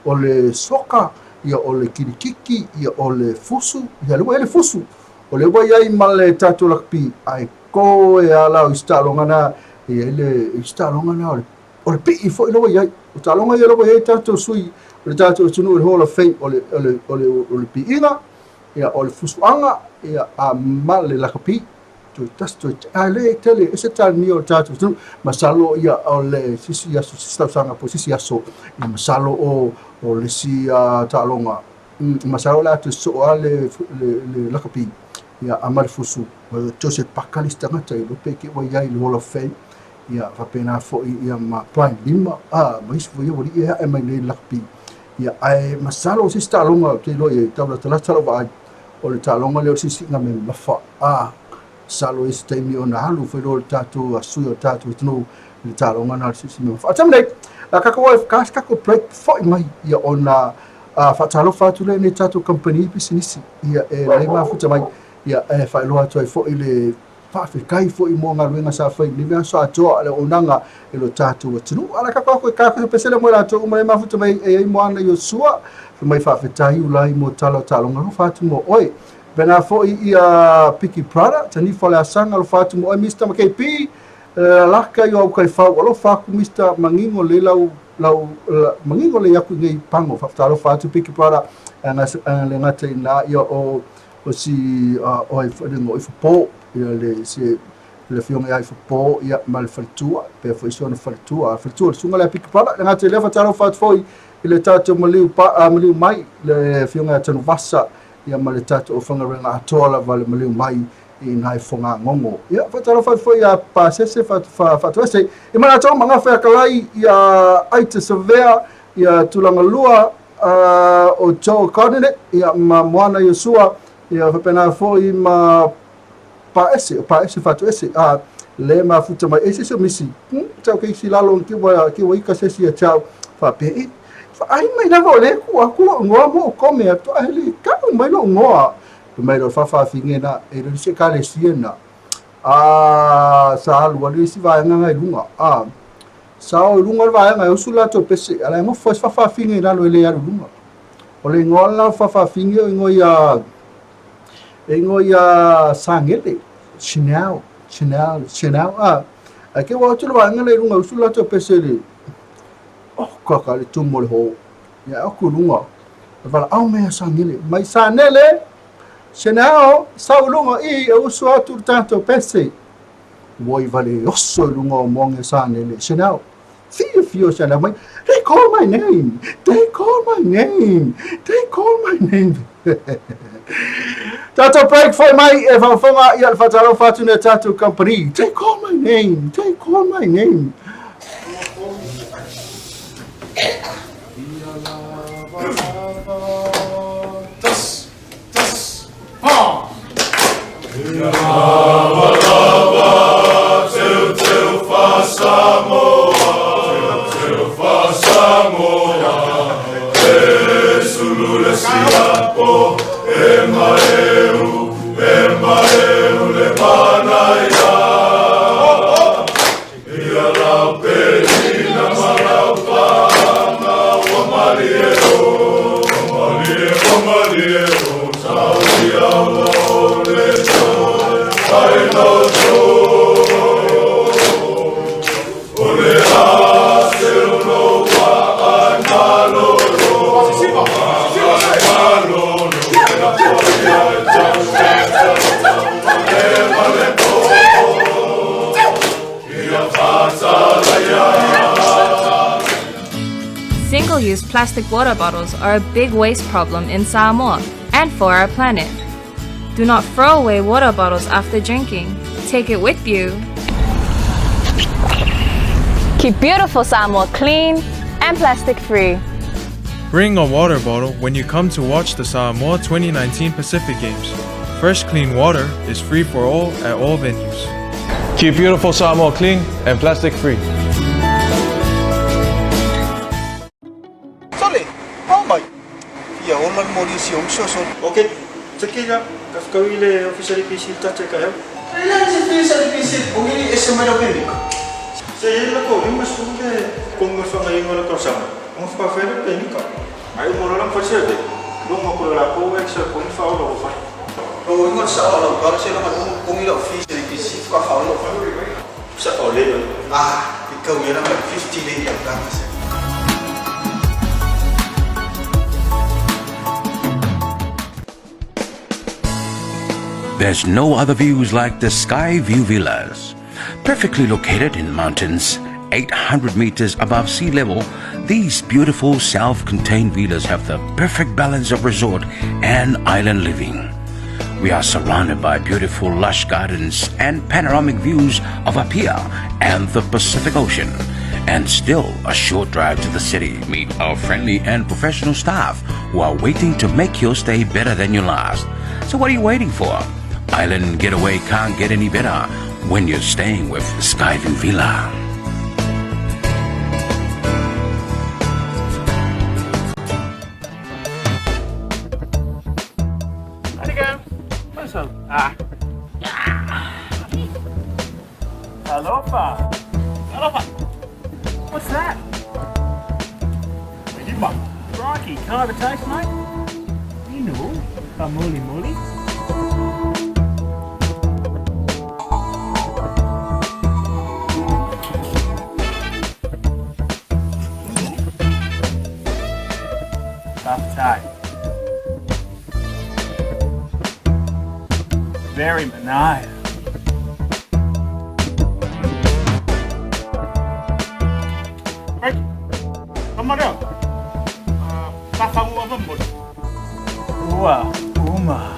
B: o le soka ia o le kirikiki ia o le fusu ia le fusu o le wa ia male tatu la kapi ai ko e ala o sta longa na ia le sta longa na o le pi fo lo ia o sta longa ia lo ia tatu sui le tatu tunu le Hall of Fame o le pi ina ia o le fusu anga ia a male la kapi tasto ale tele ese tal mio tato masalo ia o le sisi aso sta sanga po sisi aso i masalo o le si talonga masalo la to so ale le lakapi ia amal fusu Joseph Pakalista ngata i lope ki wa ia i Hall of Fame ia fa pena fo ia ma prime lima mais fo ia wori ia e mai le lakapi ia ai masalo si talonga te lo ia tawla tala va o le talonga le sisi ngame mafa salo is taimi ona halu foi lo tatu asui o tatu tunu le talonga na sisi me fa tamle la ka ko ka ko break foi mai ia ona fa talo fa tu le ne tatu company business ia e le ma futa mai ia e fa lo atu foi le fa kai foi mo nga luenga sa foi ni me so ato le onanga e lo tatu tunu ala ka ko pesele mo la to mo ma futa mai e mo ana yo sua mai fa tai ulai mo talonga fa tu mo oi Bena fo ia Piki Prada tani fo la sanga lo fatu mo Mr. MKP laka yo kai fa lo fa ku Mr. Mangingo le lau Mangingo le yaku ngai pango fa lo fatu Piki Prada le ngate na yo o si o i fo ngo i fo po le si le fionga ai fo ia mal faltua pe fo iso na faltua sunga le pikipala nga te le fatalo fat foi ile tato maliu mai le fionga tanu vasa ia male tato o fanga renga atola vale maliu mai i nai fonga ngongo ia fatalo fat foi ia pa sese fat wese i mana to manga fa kalai ia aita severe ia tulanga lua o Joe Coordinate ia moana Yosua ia pena foi ma pa ese fatu ese le ma futa mai ese so misi tau ke si lalo ki wa ika sesi a tau fa pe fa ai mai na vo le ku ngoa mo come to ali ka mai no ngoa to mai do fa fingena e do se kale siena sa lu ali si va nga lunga sa o lunga va nga usula to pese ala mo fa fingena lo le ya lunga o le ngola fa finge ngoia sangele Chanel ke wa tu wa ngale lunga usula to pesele ka le tumo le ho ya ku lunga vala au me sangele mai sanele Chanel sa lunga I usua tu tanto pese voi vale osso lunga monge sanele Chanel fio Chanel mai they call my name Tato break for my fonga ia fatalo fatuna tato company. They call my name.
E: Single-use plastic water bottles are a big waste problem in Samoa and for our planet. Do not throw away water bottles after drinking. Take it with you.
F: Keep beautiful Samoa clean and plastic-free.
G: Bring a water bottle when you come to watch the Samoa 2019 Pacific Games. Fresh clean water is free for all at all venues.
H: Keep beautiful Samoa clean and plastic-free.
I: Okay, sekira kafkawile officially PC tache kayo.
B: Ilan si officially ungili esema do pili.
I: Saya lako ni masuke kung ngayon wala ko sama. Ang fa-fair peni ka. Ay mo lang for sure. Nung ako la po extra kung fa ulo fa.
B: O ingon sa ulo, para sila kung ilo officially PC ka fa ulo fa.
I: Sa ulo.
B: Ikaw yan ang 50 lane lang kasi.
J: There's no other views like the Sky View Villas. Perfectly located in mountains, 800 meters above sea level, these beautiful self-contained villas have the perfect balance of resort and island living. We are surrounded by beautiful lush gardens and panoramic views of Apia and the Pacific Ocean. And still a short drive to the city. Meet our friendly and professional staff who are waiting to make your stay better than your last. So what are you waiting for? Island getaway can't get any better when you're staying with Skyview Villa.
I: How'd it go? What's up? Aloha. What's that? Crikey, can I have a taste, mate? You know, muli. Thai. Very benign.
A: Hey, come on down. Kafangu apa mbod?
K: Uma.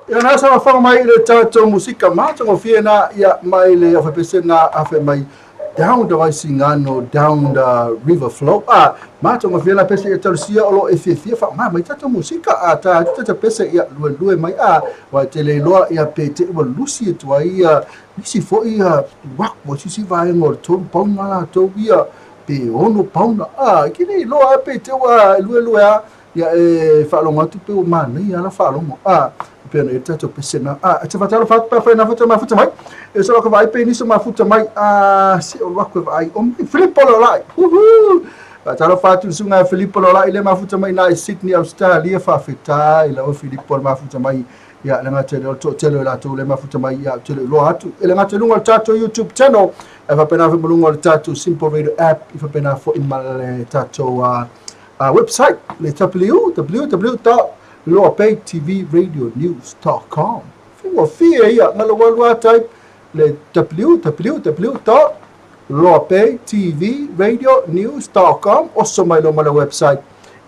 B: Ia na sa whanga mai le tātou musika mātonga whiena ia mai le awhapesena awhe mai down the Waisingano, down the river flow. Mātonga whiena pese ia tarusia olo e whiawhia wha mai tātou musika tā tata pese ia lue mai wa te le loa ia pe te ua lusi e tua ia nisi fo ia wako sisi vaenga o tōru pauna la tō ia pe ono pauna kini loa pe te ua lue ia e whaalonga tu pe o mānei ala whaalonga pena e tato pesena te fatalo fat pa fena fata mai e so ka vai pe ni so mafuta mai se o wako vai o mai Filippo Lolai fatalo fatu sunga Filippo Lolai le mafuta mai na Sydney Australia fa feta ila o Filippo mafuta mai ya le ngate le to tele la to le mafuta mai ya tele lo atu le ngate lunga tato YouTube channel e fa pena fa lunga tato Simple Radio app e fa pena fo imale tato website le www.loabaytvradionews.com fua fia ia ngalo type le www.loabaytvradionews.com oso mai lo mala website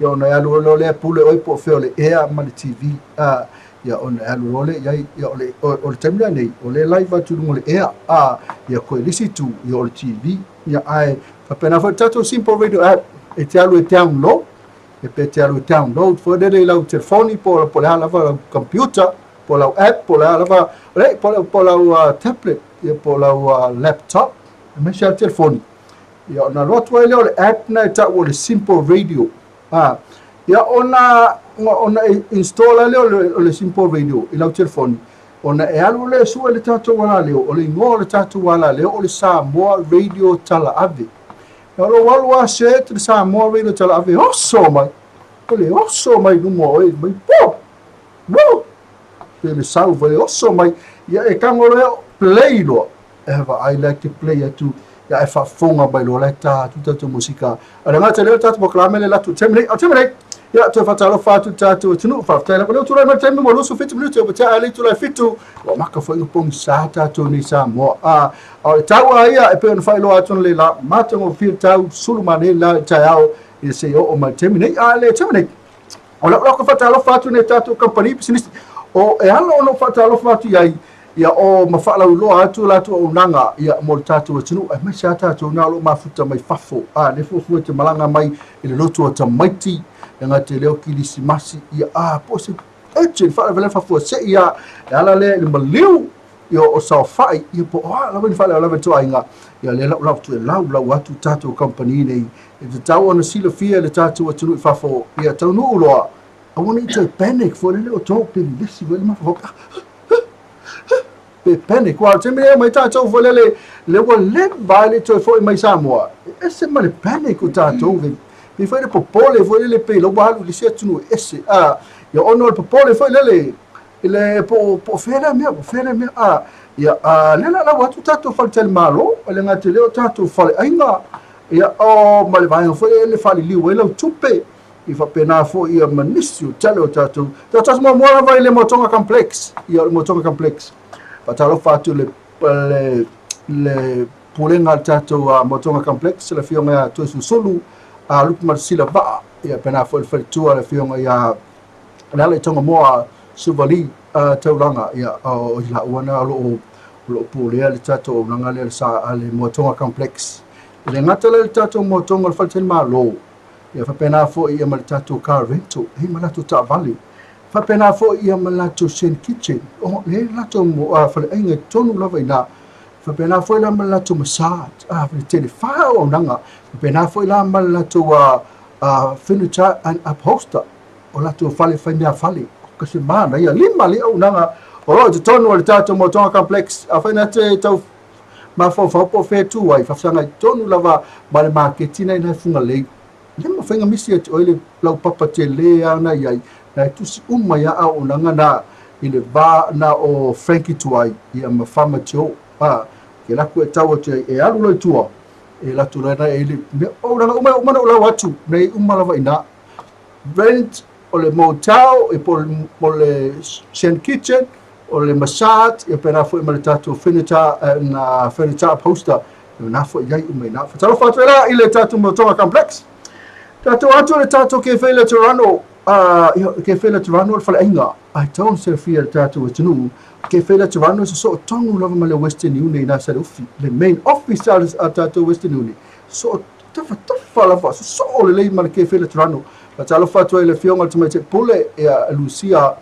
B: ia ona alu lo le pule oi po feo le ea ma le TV ia ona alu lo le ia o le temla nei o le live atu le ea ia ko lisi tu ia o le TV ia ai fa pena fa tato simple radio app e te alu e download e pe te alu e download fo le lau telefoni po le lava computer po lau app po la lava po lau tablet ia po lau laptop me sia telefoni ia ona rotu ai le app na ta o le simple radio ia ona install le simple radio i lau telefoni ona e alu le su le tato wala leo o le ngo le tato wala leo o le Samoa radio tala ave alo walu se te Samoa radio tala ave oso mai no mai po le sau vai oso mai ia e kango le play lo I like to play atu ia e fa fonga mai lo le tato musika ala ngata le tato proklame le latu temne ia te fatalo fatu tato tunu fa tele ko tu mai temne mo lusu fitu minuto o ta ali tu la fitu o maka foi pong sa tato ni Samoa o taua ia e pe on failo atu le la matongo fil tau sulumane la tau e se o mai temne le temne o la ko fatalo fatu ne tato company business o e ala ono fatalo fatu ia o mafala lo atu la tu unanga ia mo tatu tunu e mai sa tato na lo mafuta mai fafo le fufu te malanga mai ile lotu o tamaiti nga te leo kilisimasi ia posi eche fa vele fa se ia ala le maliu yo o sa fai ia po la ben fa la ben to ainga ia le la tu la watu tatu company nei e tau ona sila fia le tatu o tunu fa fo ia tau no lo I want to panic for le o to pe lisi vele ma fa pe panic wa te me mai tatu fo le vale to fo mai Samoa ese ma le panic o tatu mi foi le popole foi le pe lo balu li setunu ese ia ono le popole foi le po fera me ia le la watu tato faltel malo le ngate le tato fale ainga ia o male vai foi le fale liu ele tupe i fa pena fo ia manisio talo tato mo vai le motonga complex ia le motonga complex fatalo fatu le pulenga tato motonga complex le fionga to sulu lupu marsila ba ia pena foi tua le fionga ia le tonga moa suvali taulanga ia o la wana lo pole le tato nanga le sa le motonga complex le ngata le tato motonga le falten malo ia fa pena foi ia mal tato car rental mala to ta valley fa pena foi ia mala to sen kitchen o le lato mo fa inga tonu lava ina fa pena foi la mala to massage fa telefa o nanga pena foi la mala to furniture and upholster o la to fale fale ko se mana ia lima le o nanga o te tonu le tato motonga complex a fa na te tau ma fo po fe tu ai fa sanga tonu lava ma le marketina ina funga le lima fenga misi o le lau papa te le ana ia na tu si ya o nanga na ile va na o Frankie tuai ia ma fama tio ke la ku tau te e alu lo tua e la tu rena e le o nanga uma la watu nei uma lava ina rent o le motel e por le shen kitchen o le massage e pera foi ma le tatu furniture na furniture poster na foi ia uma ina fa tau fa tela ile tatu motonga complex tatu atu le tatu ke fele Toronto ke fele Toronto fa inga I don't say fear tatu tunu ke fele Toronto so tongu lava ma le Western Union na sa le main office at tatu Western Union so tafa lava so le ma ke fele Toronto pa talo fa to le fionga tuma te pole e Lucia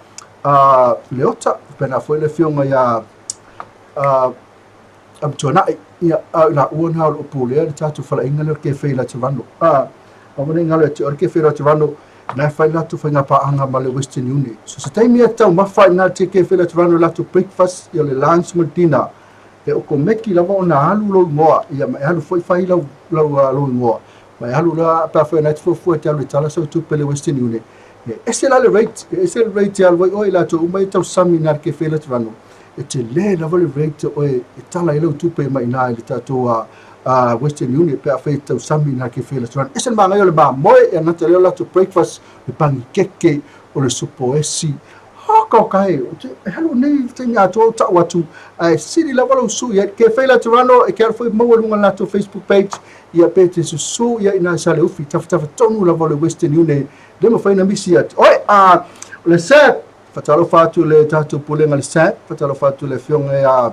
B: leota pena foi le fionga ia Toonai ia la una o pole le tatu fa inga le ke fele Toronto Amone ngalo te orke fera te vano na fai la tu fanga pa anga male Western Union so se taimi ata ma fai na te ke fera te vano la tu breakfast ya le lunch ma dinner e o ko meki lava ona alu lo moa ia ma alu foi fai lo moa ma alu la pa fai na te fu te alu tala so tu pele Western Union e se la le rate ya lo o la tu mai tau sami na ke fera te vano e te le lava le rate o e tala ilo tu pe mai na le tatu Western Union pe a fe tau sami na ke fela tran esen ma ngai o le ba moe e na te leo la to breakfast le pangi keke o le supo esi haka kai hello nei tinga to ta watu ai city level su ya ke fela Toronto e ke foi mo lunga na to Facebook page ia pe te su ya ina sale ufi tafa tonu level Western Union le mo fa na misi at oi le set fatalo fatu le tatu pulenga le set fatalo fatu le fionga ya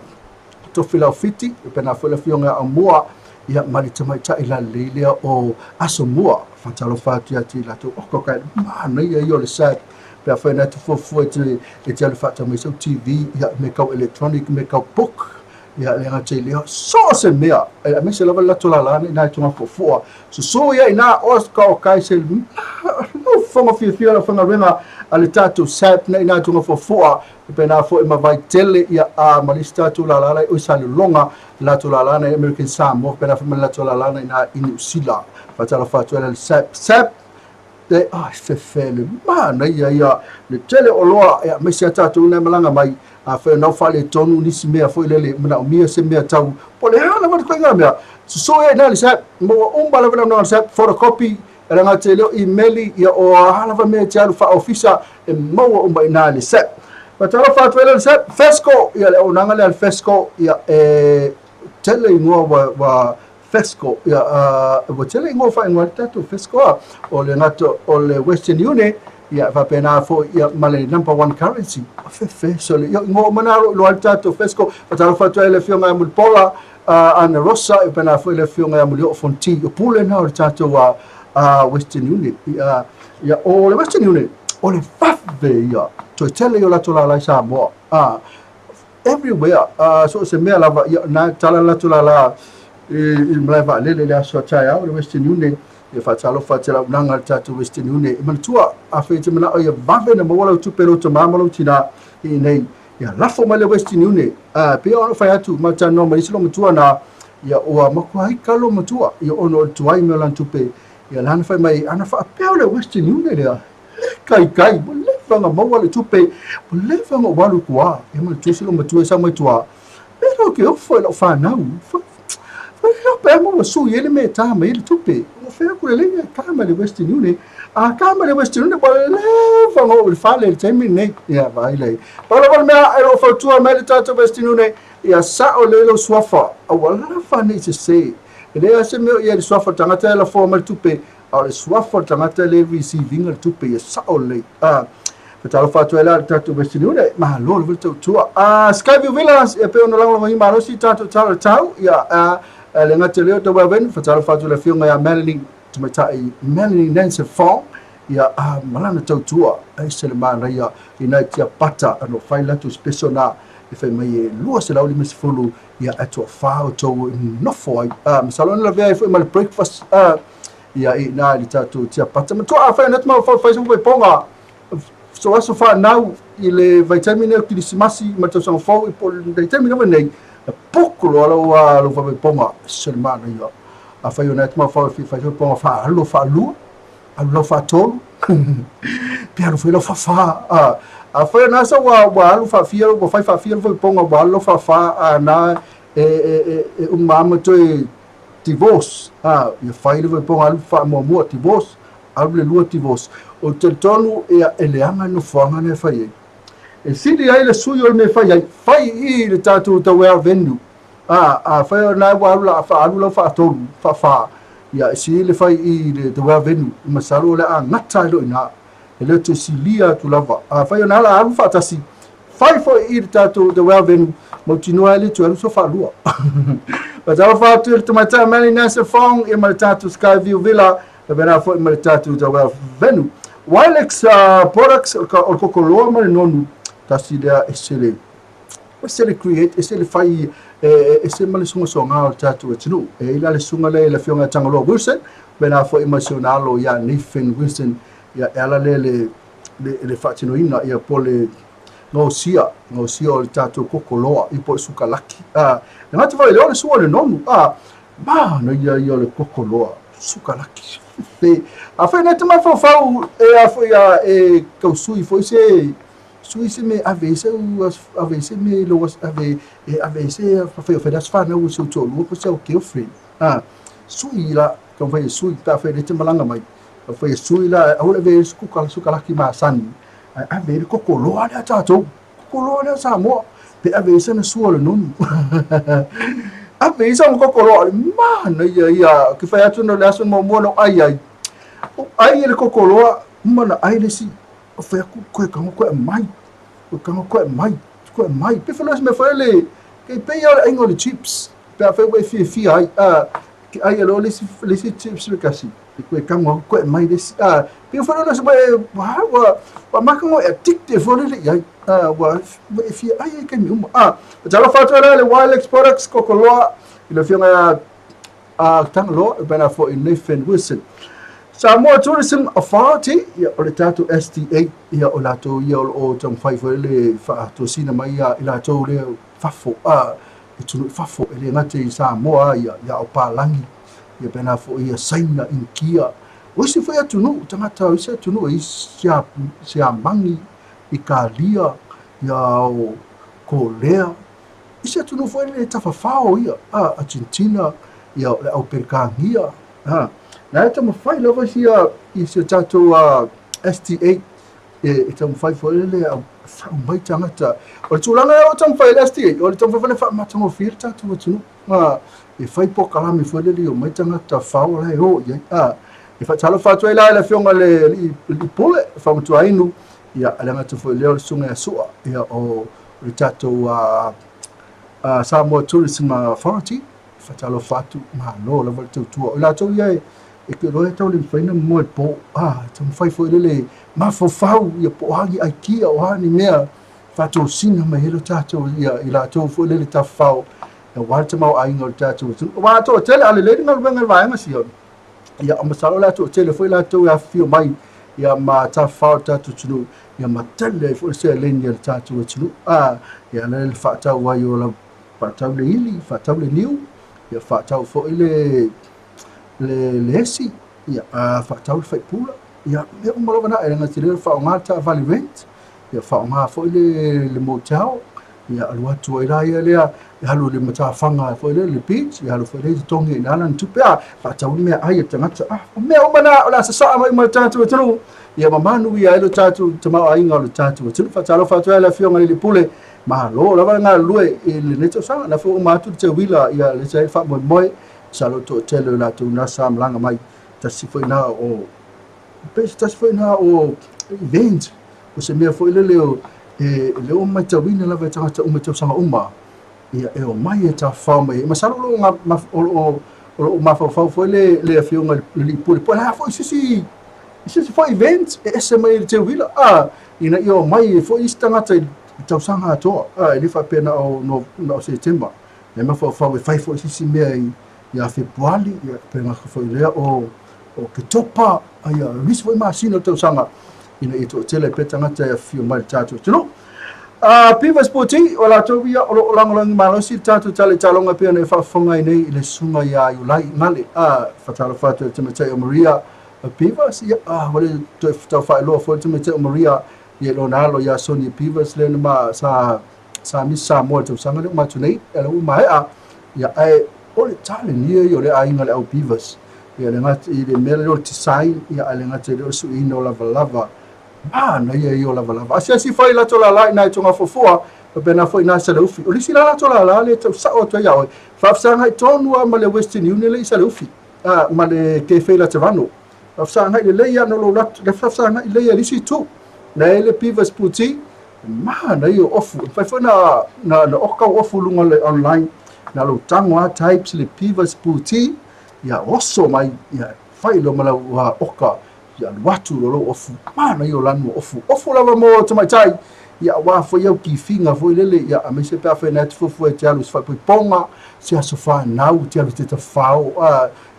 B: to fila fiti pe na fila fionga amua ia mali tamai ta ila lelea o asomua fatalo fatu ya ti la to ko kai ma ia yo le set pe a fena to fo te le fatu mai so TV ia makeup electronic makeup book ia le ngate le so se mea a me se lava la to la na to fo so ia ina oscar kai se no fonga fia la fonga renga ale tatu sap na ina to fo pe na fo ma vai tele ia a malista to la o sale longa la to la na American Samoa pe na fo la to la ina inusila fatala fatu le sap te fefele mana ia le tele o loa ia me se tatu na malanga mai a fe no fale tonu nisi mea foi lele mana mia se mea tau pole hala ma ko ngamia so ia na le sap mo umbala vela no sap photocopy era nga te leo email ia o hala va me te fa officer e mo umba ina le sap patala fa tu le sap fesco ia le onanga le fesco ia tele ngo wa fesco ia wa tele ngo fa ngo tatu fesco o le ngato o le Western Union ia va pena fo ia male number 1 currency fe so le ngo manaro lo altato fesco patala fa tu le fionga mul pola ana rossa e pena fo le fionga mul fonti o pule na o tato wa Western Union ia o le Western Union o le fave ia to tele yo la to la sa mo everywhere so se me lava ia na tala la to la il mleva le so chaya o le Western Union e fatalo fatela nanga tatu Western Union man tua a fete mana o ia vave na mo tu pero to mamalo tina i nei ia lafo ma le Western Union pe ono fa atu ma ta no ma islo mtua na ia o ma ko ai kalo mtua ia ono tuai me lan tupe ia lan fa mai ana fa pe le Western Union ia kai le fanga mo le tupe le fanga walu kwa e ma tu silo mtua sa mai tua pero que o foi lo fa na eu pego su ele me tá me ele tupe o fe ko ele kama le Western Union a kama le Western Union leva o fale ele termine ia vai le para me ero fa tu me le Western Union ia sa o le lo swafa o wala fa ni se se ele a se me ia swafa tangata la forma tupe o le swafa tangata le receiving le tupe ia sa o le Fatalo fatu ela tatu Western Union ma lo le tu Skyview Villas e pe ono lango mai ma si tatu tau ia le ngate leo te wawen fatalo fatu le fionga ya Melanie Nancy Fong ia malana tautua ai se le mana ia ina tia pata ano faila tu special na e fai mai lua se lauli mesifulu ia atua fao tau nofo ai misalona la vea e fai mal breakfast ia ina li tatu tia pata ma tua fai netma fai se fai ponga so aso fa now i le vitamine ki disimasi ma tau sang fau i po le vitamine nei pouco lo fa ponga semana ia a fa una tma fa ponga fa lo fa tolu piano foi lo fa a fa na sa wa lo fa fia lo fa fia foi ponga wa lo fa na mama to divorce ia fa lo ponga lo fa mo divorce le lo divorce o te tonu e ele anga no fanga ne fa e sidi ai le suyo me fai i le tatu ta well venue fai na wa fa alu fa tolu fa ia si le fai i le te well venue masalo le ngata lo ina le to silia tu lava fai na la alu fa tasi fai fo i le tatu the well venue mo tino ale tu alu so fa lua but al fa tu te mata mani nasa fong e mal tatu Skyview Villa e bena fo mal tatu the well venue Wilex products o kokoloa ma nonu tasi dia esele create esele fai esele male sunga songa o tatu tinu ila le sunga le fionga tangalo Wilson bena fo emotionalo ya Nathan Wilson ya ela le fatino ina ya pole no sia o tatu kokoloa i po suka laki na te vai le suo le nonu ma no ya le kokoloa suka laki a fa na te ma fa kausui foi se suisi me avese me lo avese fa das fa na o seu tolo ko se o que o free sui la ka fai sui ta fai te malanga mai ka fai sui la au le ve suka laki ma sani a ve ko loa da tatou ko loa da sa mo pe a ve sana sua le nonu a ve sa ko loa ma na ia ki fai atu no le aso mo no ai le ko loa mana ai le si o fai ko mai pe falo me fai le ke pe ia aingo le chips pe a fai we fi ai ki ai lo le si chips le kasi ko kamo ko mai le pe falo no se wa makango addictive for le ai wa fi ai ke mi jalo fa le wireless products ko loa ile fi nga tang lo bena for in Nathan Wilson Samoa Tourism Authority ia o le tatu STA ia o lato ia o tong fai foi le fa to sina mai ia ila to le fafo e tunu fafo ele ngate i Samoa ia o palangi ia bena fo ia saina in kia o si foi atunu tangata o se tunu i sia mangi i kalia ia o kolea i se tunu foi le tafafao ia Argentina ia o le au perkangia na e tamo fai lava sia i se tatou STA e tamo fai foi le au mai tangata o le tūlanga o tamo fai le STA o le tamo fai le wha matango whir tatou atunu e fai po kalami foi le o mai tangata whao lai ho e wha talo whātua i lai le whionga le pole whamtua inu ia alanga tu foi leo le sunga sua ia o le tatou Samoa Tourism Authority wha talo whātu lo lava le tautua o la tau iai e ke roe tau le whaina mo e po tamo fai foi le mafofau ia po hangi ai kia o hani mea whatou sina mai helo tātou ia i la tau foi le tawhau e wata mau ainga o tātou wa tau tele ale le ngal wenga vaenga si ia o masalo la tau tele foi la tau a fio mai ia ma tawhau tātou tunu ia ma tele foi se lenia tātou tunu ia le whatau wai o la whatau le ili whatau le niu ia whatau foi le esi ia whatau le whaipula ia me o malova e ngati le whaongata valley rent ia whaonga foi le motel ia alu atu ai rai lea e halu le matawhanga foi le beach ia halu foi le tongi na lan tupe whatau mea ai tangata mea o mana o la sa mai ma tatu tru ia mamanu ia elo tatu tamau ainga le tatu tru whatau la fionga le pule ma lo lava nga lue le neto sanga na fo ma tu te wila ia le sai fa moi salo to tele la tu na sam langa mai tasi foi na o tasi foi na o event o se mea foi leo leo mai tawina lava tangata uma tau sanga uma ia e o mai e ta fa mai ma salo lo nga o ma fa foi le fionga le pule po la foi si foi event e se mai te wila ina io mai foi istangata tau sanga to ele fa pena o no Setema le ma fa fai foi si mea ia Februari ia pena foi lea o ke topa ia ris foi masino tau sanga ina ito tele petangata ia fio mai tatu tino piva sporti o la tobia o langolangi malosi tatu tale talonga pena e whafonga nei le sunga ia iulai ngale fatalo fatu te Mateo Maria Pivas ia wale tau whae loa foi te Mateo Maria ia lo nalo ia Sonia Pivas le ma sa misa mo tau sanga le matunei ele uma ia ai o le tale nia i o le ainga le au Pivas ia le ngati i le mele o tisai ia le ngati le o suino lava na ia i o lava asia si fai lato la lai nai tonga fofua pena foi na sala ufi o lisi la lato la le tau sa o to ia o fafsanga i tonua ma le Western Union le sala ufi ma le ke feila te vano fafsanga i le ia no lo lato le fafsanga i le ia lisi tu na ele Pivas puti na i o ofu fai foi na oka ofu lunga le online na lo tangwa types le Pivas puti ia oso mai ia fai lo mala wa oka ia watu lo ofu na i o lanu ofu lava mo tamai tai ia wa foi eu ki finga foi lele ia a me se pa foi net fu e tialu fai ponga se asofa nau tialu te fao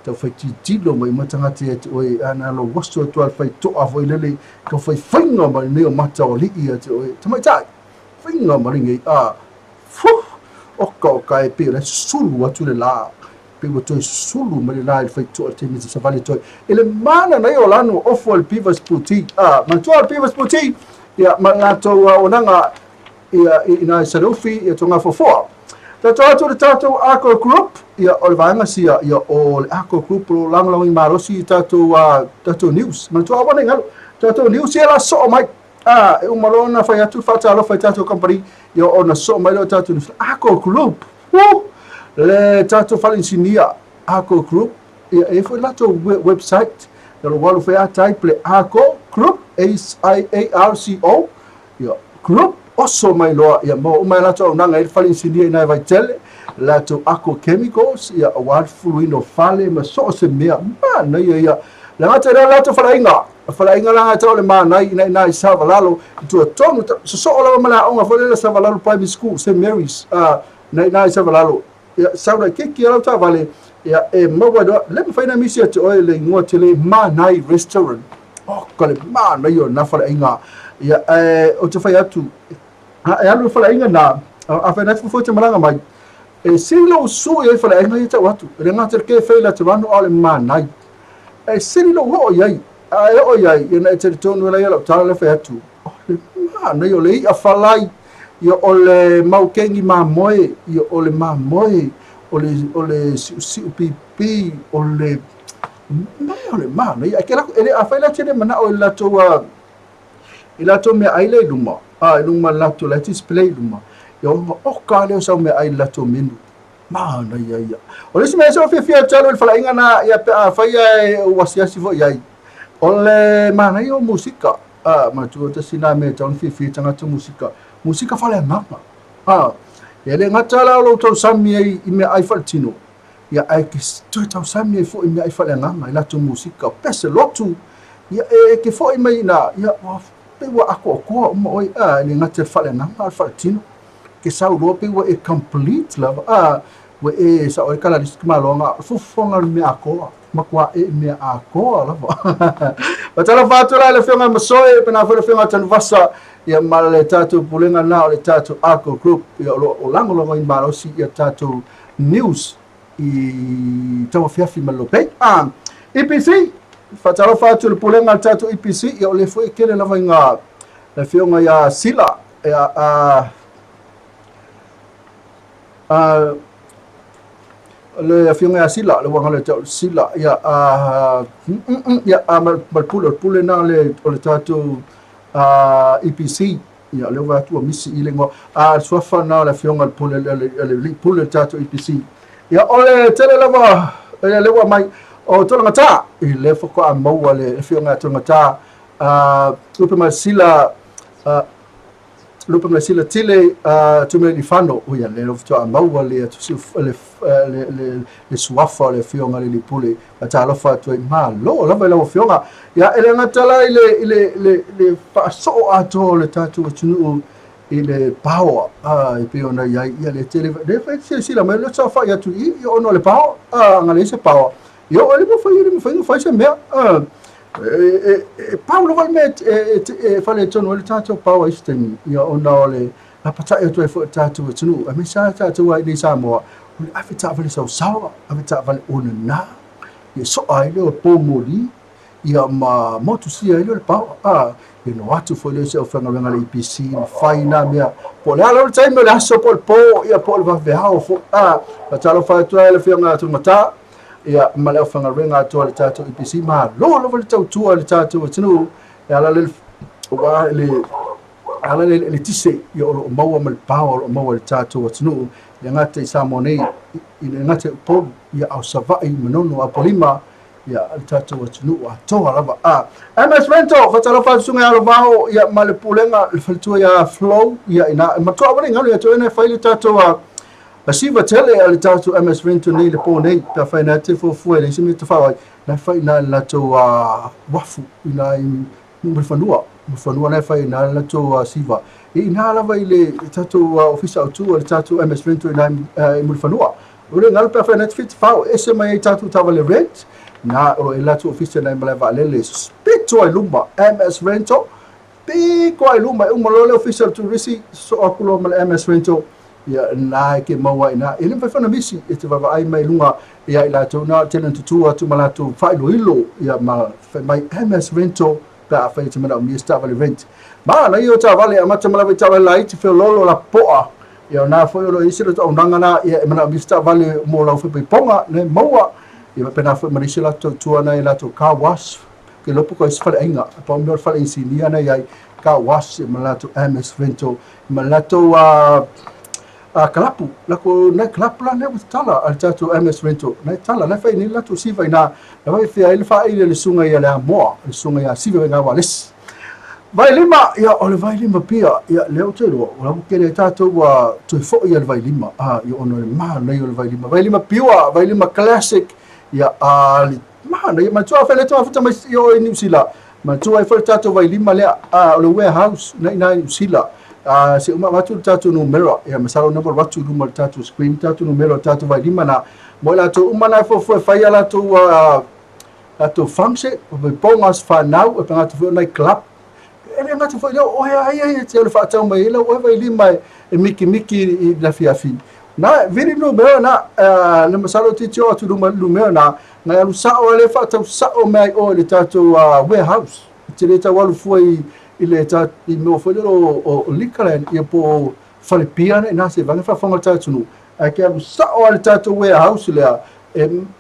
B: tau fai titilo mai matangati e oi ana lo wasto tu al fai to a foi lele ko fai finga mai neo mata o li ia te oi tamai tai finga mai ngai oka e pe le sulu atu le la pe mo toi sulu mai la il fai to te mi se vale toi ele mana na yo lanu ofo al Pivas puti ma to al Pivas puti ia ma la to onanga ia ina salufi ia tonga fofo Tato Ako Group, ia o le vaenga sia, ia o le Ako Group lo lango i marosi tato news. Ma tua wana ngalo, tato news ia la so mai. E umalona fai atu whatalo fai tato company, ia o na so mai lo tato news. Ako Group, le tato falinsinia, Ako Group, ia e foi lato website, ia lo walu fai atai ple Ako Group, ARCO, ia Group, oso mai loa ia mo mai lato nanga il fali sinia ina vai tele lato Ako Chemicals ia awal fuluino fale ma so se mea ma na ia la ngata lato falainga la ngata le ma na ina savalalo tu tonu so la mala onga fole la savalalo private school St Mary's na savalalo ia sauna kiki la ta vale ia e mo wa le faina misi to oil ngo tele ma na restaurant kole ma na yo na falainga ia o te fai atu e alu falainga na a fai natu fo te malanga mai e silo su e falainga i ta watu le ngata ke fai la te wano ale manai e silo ho iai e o iai e na te tonu la ia tala le fai atu na yo le a falai ia o le maukengi mamoe ia o le mamoe o le siu pipi o le ma ia ke la ele a fai la tene mana o la toa ila to me aile luma luma lato la display luma yo o kale so me ai lato minu ma na ia o le me so fia talo il falainga na ia fa ia wasiasi fo ia o le ma na yo musika ma tu te sina me ton fia tanga tu musika fala ngapa ele ngata la lo to sami i me ai faltino ia ai ke to sami fo i me ai fala ngama lato musika pese lotu ia ke fo i me na ia pe wa ako mo oi ni ngate fale na fale tino ke sa ro pe wa e complete lava we e sa o kala dis malonga fu fonga me ako makwa e me ako lava batala fatula le fenga masoe pe na fole fenga tan vasa ia male tatu pulenga na o le tatu Ako Group ia o lango i marosi ia tatu news i TAUAFIAFI malope EPC fatalo fatu le pulenga tatu EPC ia le foi kele lava inga le fionga ia sila ia le fionga ia sila le wanga le tau sila ia ia mal pule na le o le tatu EPC ia le watu misi ilengo swafa na le fionga le pule tatu EPC ia ole tele lava le wa mai o tolanga ta i le foko a maua le fionga tolanga ta lupe ma sila tile tume di fano o ia le lofto a maua le le suafa le fionga le pule ata lofa tu ma lo lava le fionga ia ele ngata la le fa so ato le tatu tunu i le power i pe ona ia le tele le fa sila ma le sofa ia tu i ono le power ngale se power yo ele mo fai se mea Paulo valmet fale tono le tato power system yo ona ole la pata e to e fo tato tunu a me sa tato ai ni Samoa a fita vale so sawa a fita vale ona na ye so ai le po moli ia ma motu si ai le power you know what to follow se ofanga venga le EPC fai na mea po le alo time le aso po ia po va veao fo patalo fa to le fianga tu mata ia male ofanga renga to le tato EPC ma lo le tau tu le tato tunu ia la le wa le tise yo lo maua mal power o maua le tato tunu ia ngate Samonei ina ngate po ia au savai manono a polima ia le tato tunu a toa lava MS Rental fatalo fa sunga alo bao ia male pulenga le faltua ia flow ia ina matoa wale ngalo ia to ina faile tato Asiva tele ale tatu MS Rental nei le po nei ta fai na te fo fuele simi te fai na fai na la to wafu ina mfanua na fai na la to siva ina la vai le tatu official tu ale tatu MS Rental na mfanua ule ngal pa fai na fit fau SMA tatu tavale rent na o la to official na mala vale le spito lumba MS Rental pe ko lumba umolo official tu risi so akulo mal MS Rental ia na ke maua ina ele vai fana misi e te vava ai mai lunga ia ila to na tenen tutua tu malatu failo ilo ia ma mai MS Rental ka fa te mala mi sta vale rent ma na io ta vale amata mala vita vale lai te fe lolo la poa ia na foi lo isi lo taunanga na ia mana vista vale mo lau fe ponga ne maua ia pena foi marisi la tuana ia la car wash ke lopo ko is fale ainga pa mo fale isi nia na ia car wash ma la MS Rental ma la kalapu lako na kalapu la ne tala al tatu MS Rental na tala na fai ni la tu siva ina na vai fia ile fa ile sunga ia la mo sunga ia siva nga wales vai lima ia ole vai lima pia ia leo telo la kele tatu wa tu fo ia vai lima ia ono ma na ia vai lima pia vai lima classic ia ma na ia ma tua fele tua futa mai io in New Zealand ma tua fele tatu vai lima le ole warehouse na New Zealand se uma watu tatu numero ya masalo number watu numero tatu screen tatu numero tatu vai lima na mo la tu uma na fo fai la tu function o pongas fa now o panga tu na club ele ngatu fo o ai te le fa tau mai le o vai lima e miki la fiafi na vini numero na na masalo titio tu numero na lu sa o le fa tau sa o mai o le tatu warehouse te le tau foi ile ta I mo foi o likalan ia po falipia na se vanga fa fonga tatu nu ake lu sa o le tatu warehouse le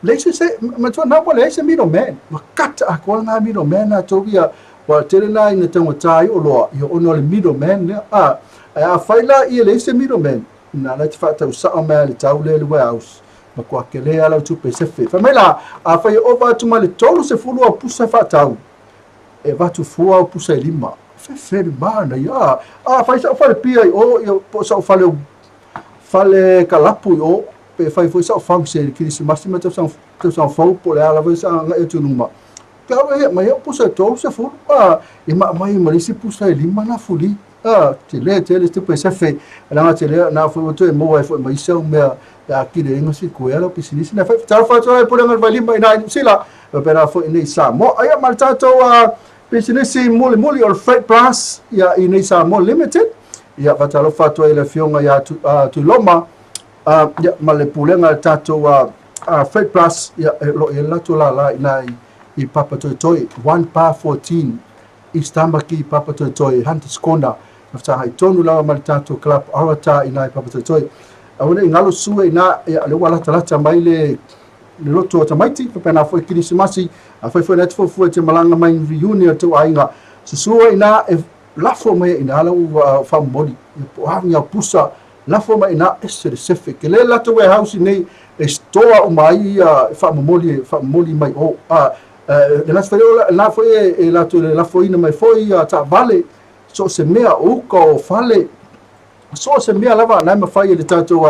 B: leise se ma tu na pole se mino man ma kata ko na mino man na to via wa tele na ina tango tai o lo io ono le mino man a faila ia leise mino man na la te fa tau sa o ma le tau le warehouse ma ko akele ala tu pe se fe fa mela a fa o va tu ma le tolu se fulu o pusa fa tau e va tu fua o pusa lima fe mana ia fai sa fale pia o io po sa fale kalapu o pe fai foi sa function que se máximo tu sa fo po le ala vai sa nga tu numa ka e ma eu pusa to se fu e ma mai se pusa lima na fuli te le te pe se fe la te le na fo to e mo e fo mai se me a ki le no si ku ela pisini na fai tal fa to e po ngal vai lima ina sila pe na fo nei sa mo ai ma tato business moli or freight plus ia ini sa more limited ia vatalo fato ile fionga ya tu loma ia malepulenga tato freight plus ia lo ela to la ina I papa toi 1 pa 14 istambaki papa toi Hunter Skonda after hai tonu la mal tato club awata ina papa toi awone ngalo sue ina ia le wala talata maile le loto tamaiti pe na foi kirisimasi a foi net foi te malanga mai reunion to ainga susua ina e la forma ina la fa modi po havia pusa la forma ina specific le la to warehouse nei e store o mai fa moli mai o le la foi la foi e la foi ina mai foi ta vale so se mea o ko fale so se mea lava na ma fai le tato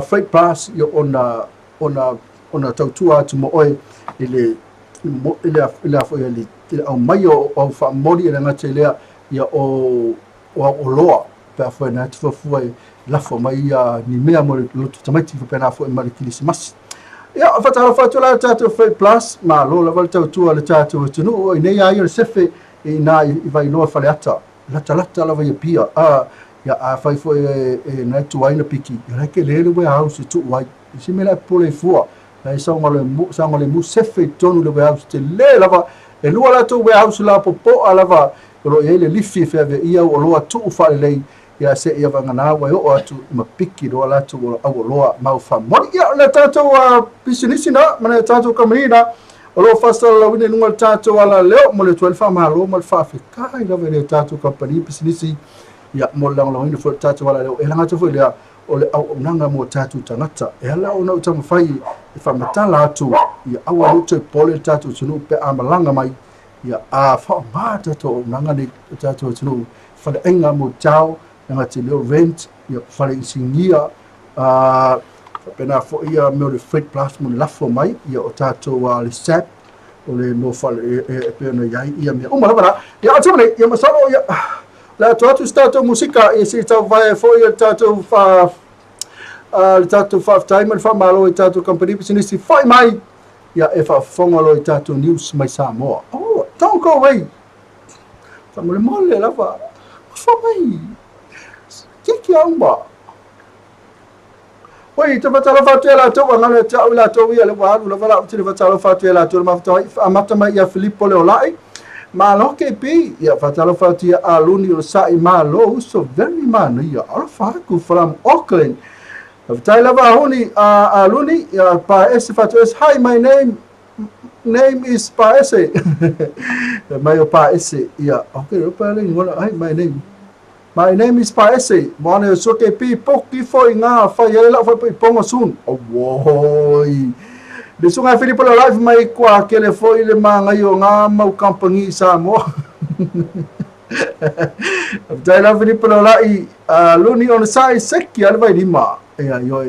B: freight pass yo ona tautua tu mo oi ile foi ali au mai o fa mori ele ngate lea ia o loa pe foi na tu foi la fo mai ni mea mo lo tamaiti pe na foi mai kilisimas ia fa tu la tatu freight plus ma lo la volta tu le tatu tu no nei ia il sefe ina I vai lo fa lata la vai pia ia fa foi na tu ai na piki ia ke le house tu wai si me la pole fua e sa ngole mu sefe tonu le warehouse te le lava e lua la tu warehouse la popo alava lo e le lifi fe ave ia o loa tu fa le ia se ia vanga na wa o atu ma piki lo la tu o loa mau fa mo ia le tato business na mana tato kamina o lo fasta la wine nunga tato ala leo mo le 12 fa ma lo mo fa fe kai la le tato company business ia mo la wine fo tato ala leo e langa tu fo le o le au nanga mo tatu tangata e ala ona o tama fai e fa matala atu ia awa luto pole tatu tunu pe amalanga mai ia fa mata to nanga ni tatu tunu fa le enga mo tau nanga te leo rent ia fa le singia pena fo ia me le freight plus mo lafo mai ia o tatu le sap o le no fa e pena ia me o mala ia atama ia masalo ia la tu stato musica e si tau vai foi il tato fa il tato fa time fa malo il tato company business fai mai ya e fa fongolo il tato news mai Samoa don't go away fa mole la fa mai kiki amba oi te fatala fa te la to ngale te la to ia le wa la fa te fatala fa te la to ma fa amata mai ya Filippo le olai Malo ke pi ia fatalo fatia aluni o sai malo so very man ia ala faku from Auckland. Tai lava honi aluni ia pa ese fatu es hi my name is pa ese. Mai o pa ese ia okay pa le ngola hi my name is pa ese. Mone so ke pi poki foi nga fa ia la foi pongo sun. Oh boy. Le sunga Filipo la live mai kwa kele foi le manga yo nga mau kampangi Samoa. Tai la Filipo la luni on sai seki ala vai lima. Ya yo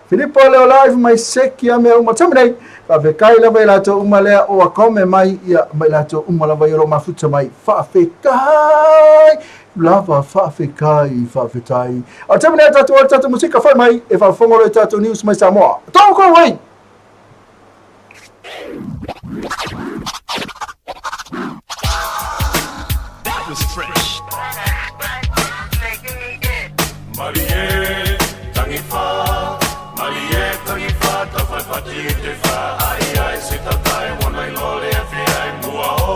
B: Filipo la live mai seki ame uma tamai. Fa ve kai la vai la to uma le o akome mai ia mai la to uma la vai ro mafuta mai. Fa fe kai lava fa fe kai fa fe tai. O tamai tatu musika fa mai e fa fongo le tatu news mai Samoa. Toko wai.
A: That was fresh. Marie, tangifa, tafai pati te fa, ai, sita tai, wana ilole fi ai mua o.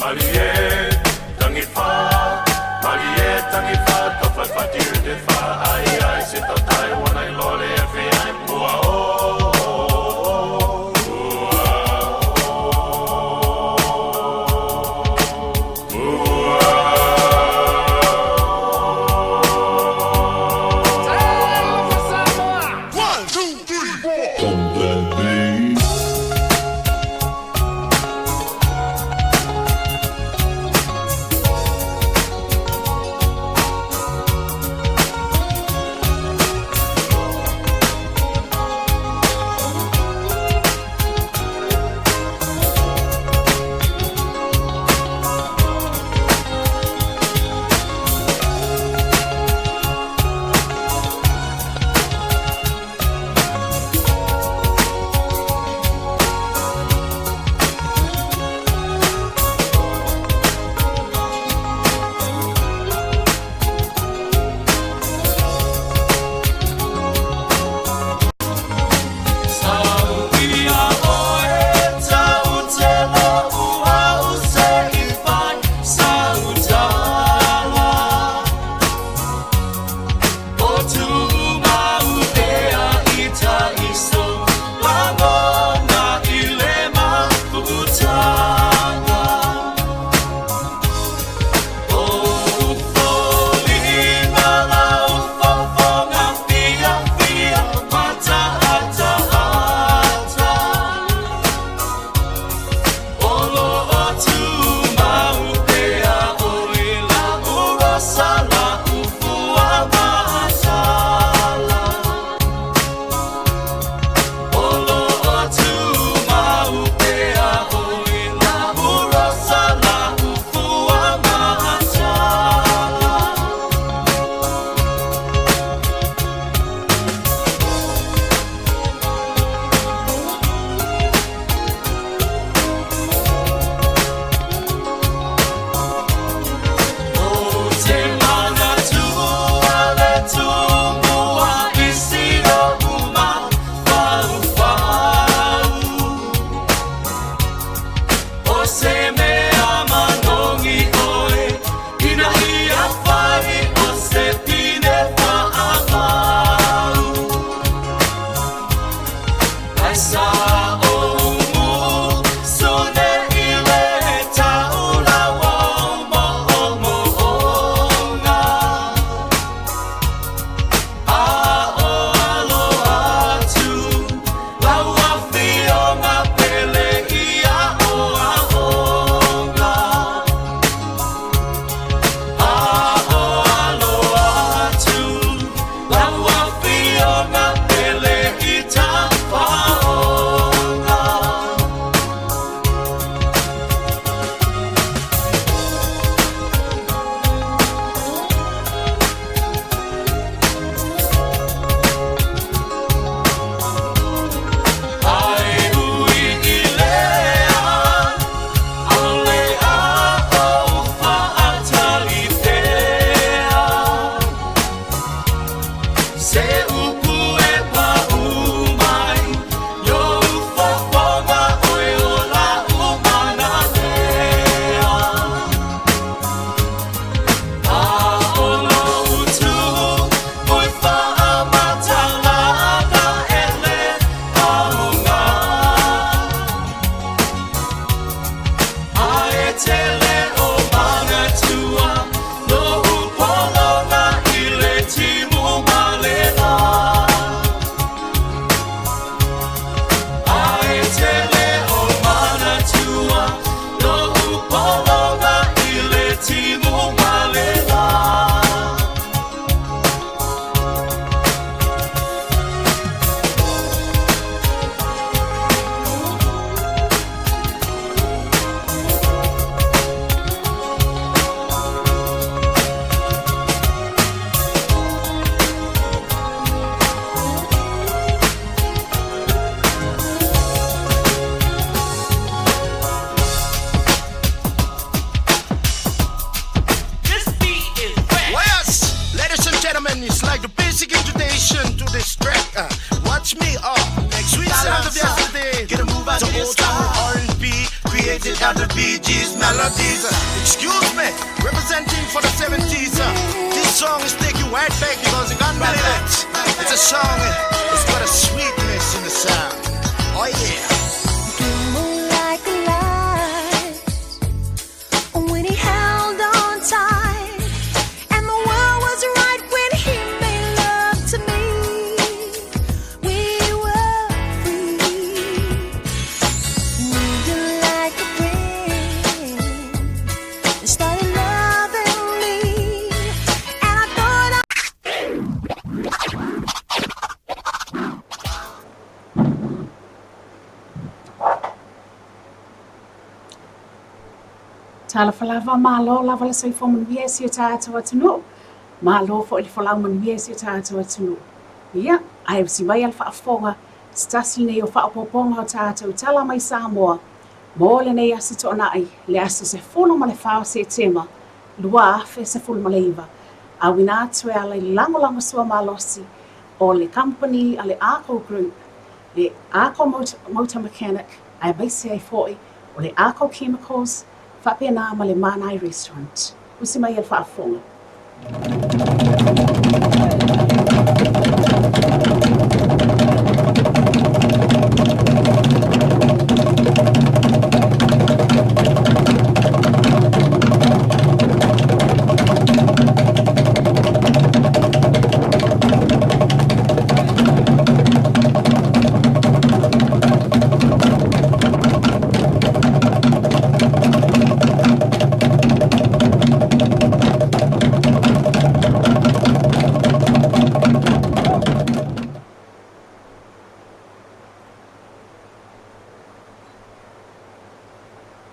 A: Marie, tangifa, tafai pati te fa, ai, sita tai, wana ilole fi ai mua o.
K: Appreciated are the BG's melodies. Excuse me, representing for the 70s. This song is taking right back because you can't believe it. It's a song, it's got a sweetness in the sound. Oh yeah.
L: Like a light when he held on tight, and the world was right when he made love to me. We were free, moving like a friend, and started loving me, and I thought
M: Tala falava malo lava le sai fomu via si tātou atunu. Malo fo le falau man via si tātou atunu. Ia, ai si mai al whaafonga, stasi nei o whaapoponga o tātou tala mai Samoa. Mo le nei asa Toonai, le asa se fulu ma le whao Setema, lua afe se fulu ma le iwa. A wina atue ala i lango sua malosi, o le company, a le Arco Group, le Arco Motor Mechanic, ai baisi ai foi, o le Arco Chemicals, Whapena ma le Manai Restaurant. Usi mai al whaafonga.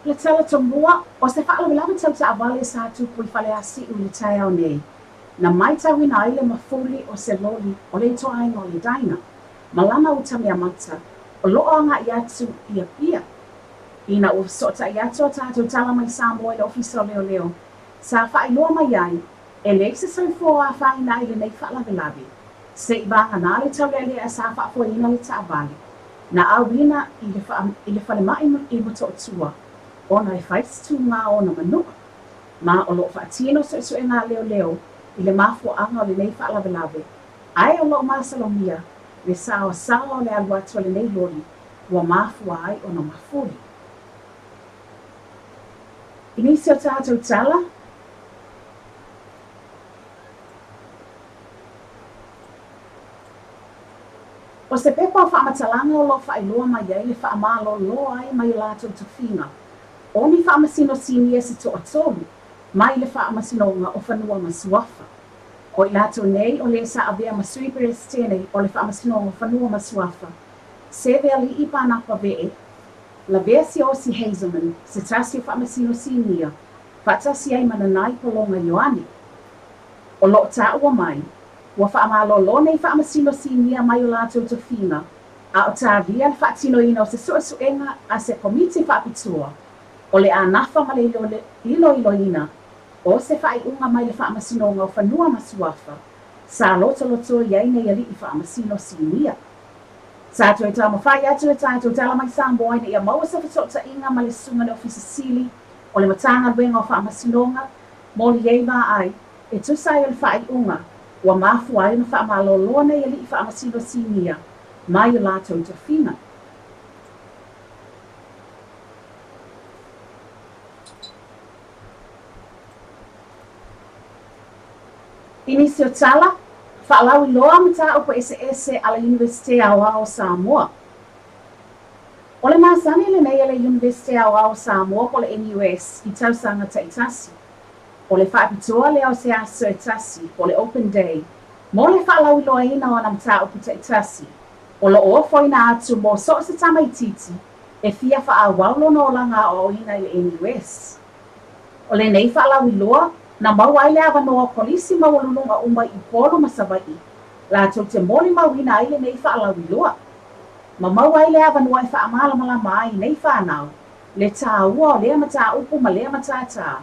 M: Le tala tombua, o se whaalawilama tau ta awale sa tupu I whale asi u le tai au nei. Na mai tau ina aile mafuli o se loli o le to ainga o le daina. Malama uta mea mata, o loo anga I atu ia pia. Ina o sota I atu o tātou tala mai Samoa I le ofisa o leo. Sa whaailoa mai ai, e le se soifo a whaina I le nei whaalawilawi. Se I vanga nā le tau lele a sa whaafua ina le ta awale. Na awina I le whale mai I muto o tua. Ona I whais tu ngā ona manua. Ma o loo whaatino so e ngā leo I le mafu anga o le nei whaalawilawi. Ai o loo masalomia, le sao o le alua atua le nei lori, ua mafu ai ona mafuri. Inisi o tātou tala, o se pepa o whaamatalanga o lo whaailoa mai ai le whaamalo lo ai mai lātou tawhinga. O mi whaamasino sini e se to atolu, mai le whaamasinonga o whanua masuafa. O I lātou nei o le sa avea masui peres tēnei o le whaamasinonga o whanua masuafa. Se vea li I pānapa vee, la vea si o si Hazelman, se tasi o whaamasino sinia, whaatasi ai mananai polonga Ioane. O lo ta ua mai, ua whaamalo lo nei whaamasino sinia mai o lātou tawhinga, a o tā via le whaatino ina o se suenga a se komiti whaapitua. O le anafa ma le ilo ina, o se whaaiunga mai le whaamasinonga o whanua masuafa, sa loto iai nei ali I whaamasino sinia. Sa atu e tā mawhai atu e tātou tala mai Samoa ina ia maua sa whatota inga ma le sunga le ofisa sili, o le matanga luenga o whaamasinonga, mo li ei maa ai, e tusai o le whaaiunga, ua mafu ai na whaamaloloa nei ali I whaamasino sinia, mai o lātou tawhinga. Inisi o tala, whaalawi loa mata o pa ese ala Universite Awa o Samoa. O le masani le nei ala Universite Awa o Samoa po le NUS I tausanga ta itasi. O le whaapitoa le au se aso itasi po le Open Day. Mo le whaalawi loa ina o na mata o puta itasi. O le ofo ina atu mo so se tama ititi e fia whaawaulo no langa o ina I le NUS. O le nei whaalawi loa, na mau ai le awanoa polisi mawalununga umai I polo masawai. La tau te moli mawina ai le nei whaalawi loa. Ma mau ai le awanoa I whaamala mai nei whanau. Le tā ua o lea mata upu ma lea mata tā.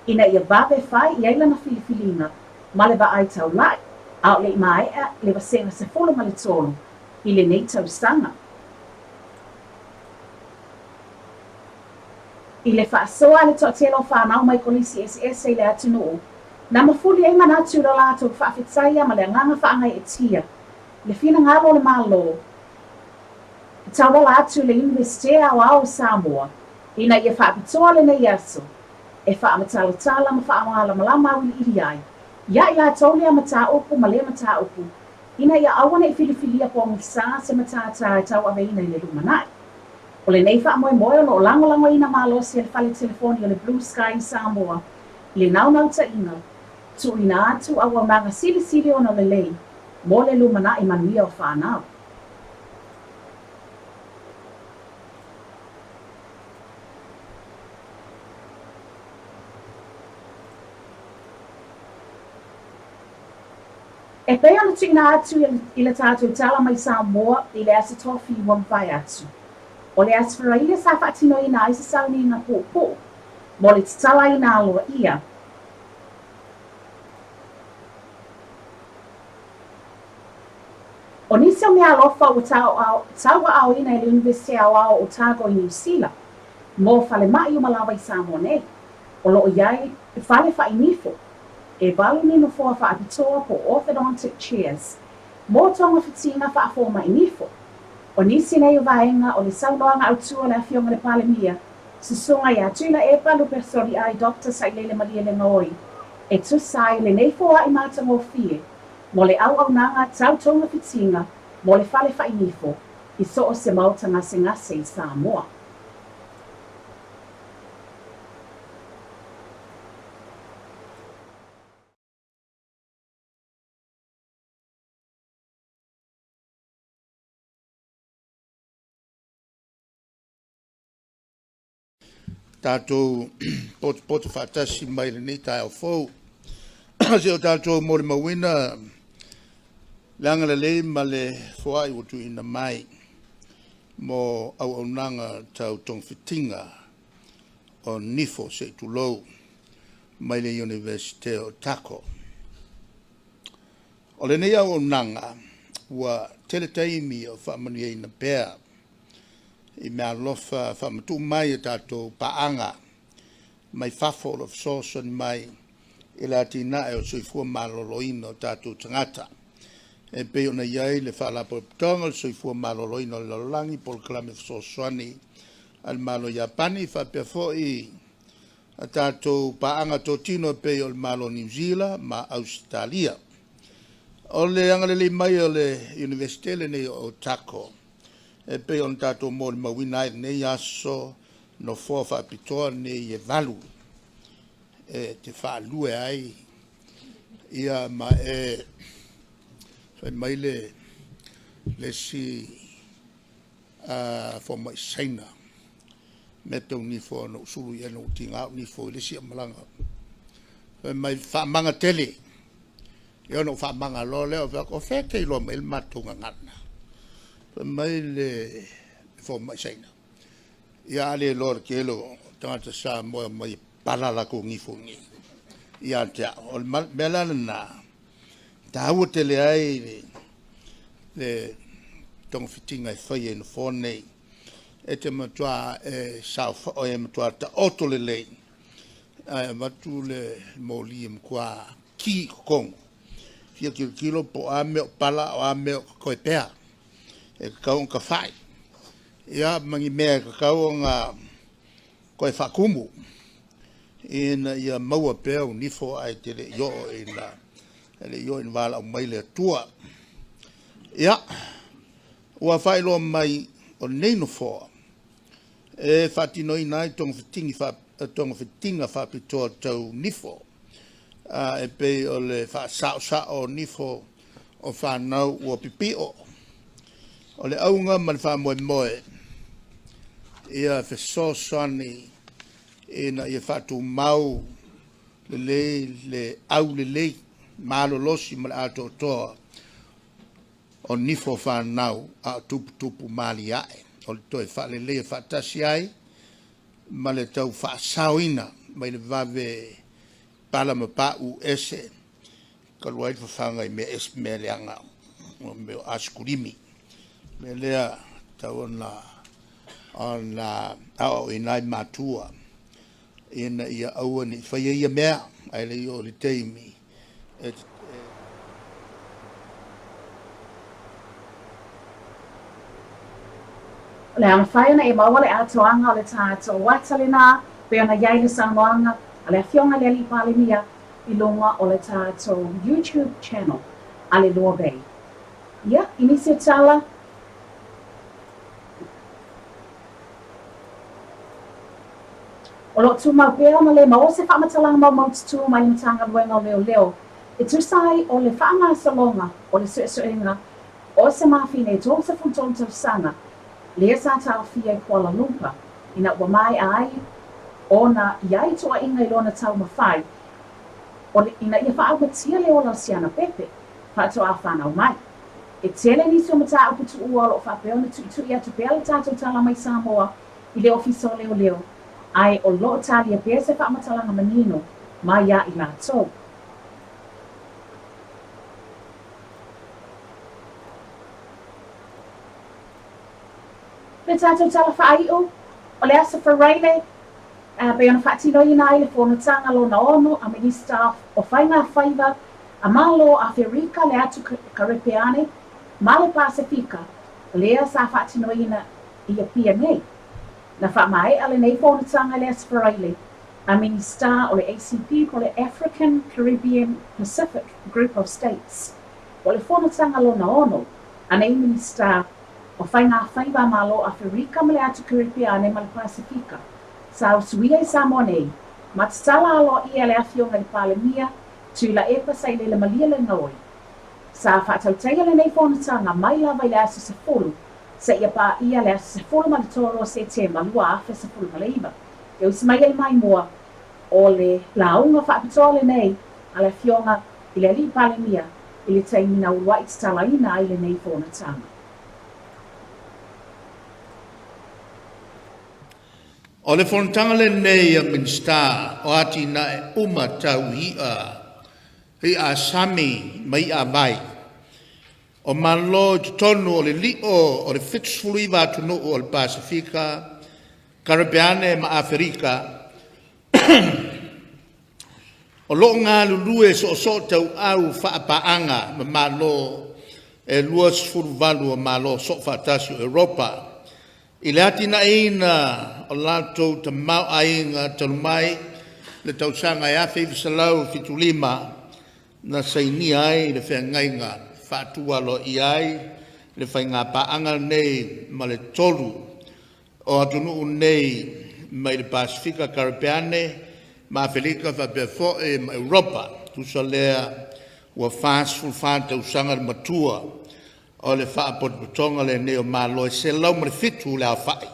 M: Ina ia vape whai I aila na filifilina. Ma le va ai tau lai. A o le mai le vasenga se folo ma le tonu. I le nei tau stanga. I le whaasoa le to'atelo whanau mai kolisi SS i le atunuu. Na mafuli ai manatu lo lato whaafetaia ma le nganga whaangai e tia. Le fina ngalo le malo. Tawala atu le Universite au Samoa. Ina ia whaapitoa le nei aso. E whaamatala ma whaamala malama wili iri ai. Ia i la tau lea mata upu ma lea mata upu. Ina ia awana i filifilia po ngisa se matata e tau aveina i le lumanai. O le nei whaamoe moe o lango ina malosi e le whale telefoni o le Blue Sky Samoa. Le nau ta inga. Tu ina atu au au nanga sili ona le lei. Mo le lumanai manuia o whanau. E pei ona tuina atu i le tātou tala mai Samoa i le asa tofi i wamwhai atu. O le asa wharaia sa whaatino ina ai sa sauni ina pōpō. Mo le tala ina aloa ia. O nisi o mea alofa o taua au ina i le Universite au Otago i New Zealand. Mo whale mai o malawa i Samoa nei. O loo iai whale whainifo. E balu nino fua whaapitoa po orthodontic chairs. Mō tonga whitinga whaafo mai nifo. O nisi nei o vaenga o le saunoanga au tua le awhionga le palemia. Susunga ia tuila e balu persori ai Dr. Sailele Maria le ngoi. E tusai le nei fua i mātanga o fie. Mo le au nanga tau tonga whitinga. Mo le whale whainifo. I so o se mauta ngase i Samoa.
N: Tātou pot whaatasi mai le nei tai au fau. Se o tātou mōre mawina, langa le lei ma le whai o tu ina mai, mō au nanga tau tong whitinga o nifo se tu lou, mai le Universite o Tako. O le nei au nanga, ua teletaimi o whaamani e ina pēr, I mea lofa whamatu mai e tātou paanga mai whafo of soson mai I la tina e o soifua maloloina o tātou tangata. E pe ona iai le whaalapo tonga o soifua maloloina o lalangi pol klame sosoani al malo Japani whapea foi a tātou paanga tō tino pe o malo New Zealand ma Australia. O le angalele mai o le Universite le nei o Tako. E pe on tātou mōri mawina e nei aso no fōa whaapitoa nei e valu. E te whaalue ai ia ma e whai mai le si fō mai saina me tau ni fō no suru ia no tinga ni fō le si amalanga. Whai mai whaamanga tele ia no whaamanga lo leo o wheke ilo me il matunga ngana. Mai le fo mai saina ia le lor kelo tangata sa mo mai palala ko ngifo ni ia ta ol melana ta utele ai le tong fitinga foi en fone e te matua e sa o e matua ta otole matu le molium kwa ki kong fia kilo po ame pala o ame ko pea e kau ka fai ia mangi mea kau nga koe whakumu ina ia maua pēo nifo ai te le yo in wala o mai le tua ia ua whailo mai o neino fōa e whatino inai tong whitinga whapitoa tau nifo e pe o le wha o nifo o whanau ua pipio o le aunga man wha moe ia whesosani ina ia whatu mau le au le malo losi ma le ato toa o nifo whanau a tupu mali ae o le toi wha le whatasi ai ma le tau whaasauina mai le vave palama pa u ese kaluai whawhangai me me leanga me askurimi me lea tau ona au inai matua ina ia aua ni whaia ia mea, ai le o le teimi.
M: Le ana whaia na e maua le atoanga o le tātou watale nā, pe ana iai le Samoanga, a le awhionga le ali pale mia i lunga o le tātou YouTube channel, a le LOABAY. Ia, inisi tala. O lo tu mau pēo na le ma o se whamatalanga mau maututu mai le tanga luenga o leo leo. E tu sai o le whaanga salonga o le suesuenga o se mawhine tō se funtonta sana. Lea sa TAUAFIA i Kuala Lumpur, ina ua mai ai o na iai toa inga i lona tau mawhai, o ina ia whaaupatia le o lausiana pepe, whaatoa whanau mai. E tele nisi o mata au putu ua lo whapeo na tuitui atu pea le tātou tala mai Samoa i le ofisa o leo leo, ai o lo talia pea se whaamatalanga manino mai ia i lātou. Le tātou tala whaaiu, o le asa wharaile, pe ona whaatino ina ai le whonatanga lo na ono a Minister o Whainga Whaiva, a malo a Afrika le atu Karipeane, ma le Pasifika, lea sa whaatino ina ia pia nei. Na whaamai ale nei whonatanga le asa wharaile, a Minister o le ACP ko le African Caribbean Pacific Group of States. O le whonatanga lo na ono, a nei Minister o Whainga Whaiva malo Afrika ma le atu Karipeane ma le Pasifika. Sa usuia i Samoa nei, matatala alo ia le awhionga le pale mia, tu la epa sa le malia le ngoi. Sa whaatauteia le nei whonatanga mai lava i le asu se fulu, sa ia pa ia le asu se fulu ma le toro Setema lua awhe se fulu ma le iwa. E usi mai ele mai mua o le launga whaapitoa le nei, a le awhionga i le ali pale mia, i le taimina urua i tala ina ai le nei whonatanga.
N: O le whanatanga le nei a Minister o ati na e uma tau hi a sami mai a vai. O malo i tonu o le lio o le fitsfuluiva tunu o le Pasifika, Karipeane ma Afrika. O lo ngā lulue so tau au whaapaanga ma malo e luas fuluvalu o malo so whaatasi o Europa. I le ati na ina o lato ta mau ainga talumai le tausanga e awhi visalau fitulima na saini ai le whengainga whaatua lo i ai le whainga paanga nei ma le tolu o atunu nei mai le Pasifika Karipeane ma Afrika whapefo e ma Europa tusa lea ua whaasful whaatausanga le matua o le whaapotonga le neo malo se lau ma le fitu le awhai.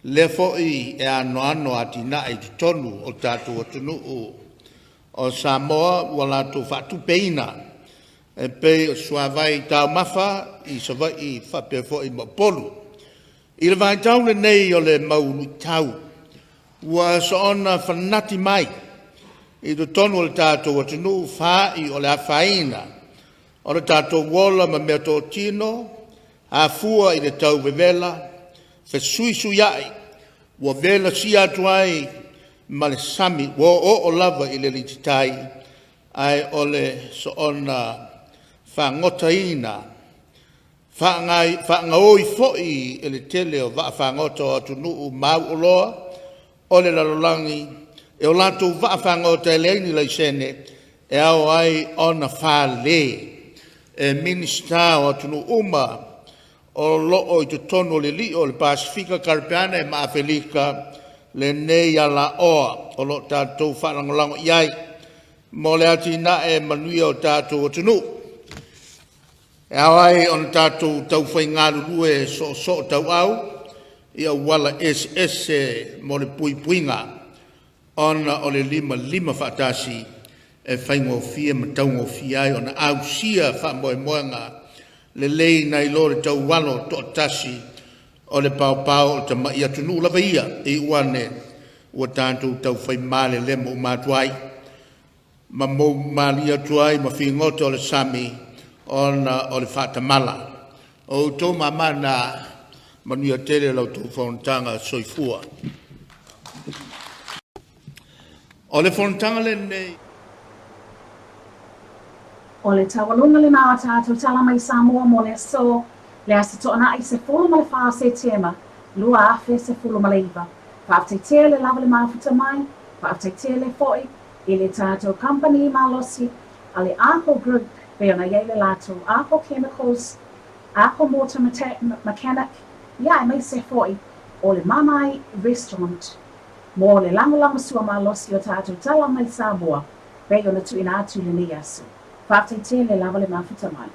N: Le foi e ano ati na i tonu o tātou atunu o Samoa wala tu whatu peina e pe o suavai tau mawha i savai i whapefo i mapolu. I le vai tau le nei o le maunu tau ua soona whanati mai i tu tonu o le tātou atunu whai o le awhaina. O le tātou wola ma mea tō tino, a fua i le tau vevela, fe sui ai, wa vela si atu ai, ma le sami, wa o lava i le lititai, ai o le so ona whangota ina, whangaoi foi i le tele o whangota o atu nuu mau o loa, o le lalolangi, e o lato whangota e leini lai sene, e au ai ona whale, e Minister o tunu uma o loo i te tono le li o le Pasifika Karipeane ma Afrika le nei ala oa o lo tātou whanangolango iai mo le ati na e manui o tātou o tunu. E awai on tātou tau whaingaru rue so tau au ia wala ese mo le puinga ona o le lima whaatasi e whaingo fia ma taungo fia ai o na au sia wha moenga le lei nei lo le tau walo to tasi o le pau o te mai atunu lava ia i uane ua tātou tau whai male le mo matuai ma mo mali atuai ma whingota o le sami o le whatamala o tō mamana manuia tele lau tō whaontanga soifua. O le fontanga le nei.
M: O le tawalunga le nā tātou tala mai Samoa mo le so, le asa to'ana I se fulu ma le wha Setema, lua afe se fulu ma le iwa. Whaaftetea le lava le mafuta mai, whaaftetea le fo'i, I le tātou company malosi, a le Arco Group, pe ona iei le lātou Arco Chemicals, Arco Motor Mechanic, ia mai se fo'i, o le Mamai Restaurant. Mo le langa sua malosi o tātou tala mai Samoa, pe ona tuina atu le ni asu. Whaaftetea le lava le mafuta mai.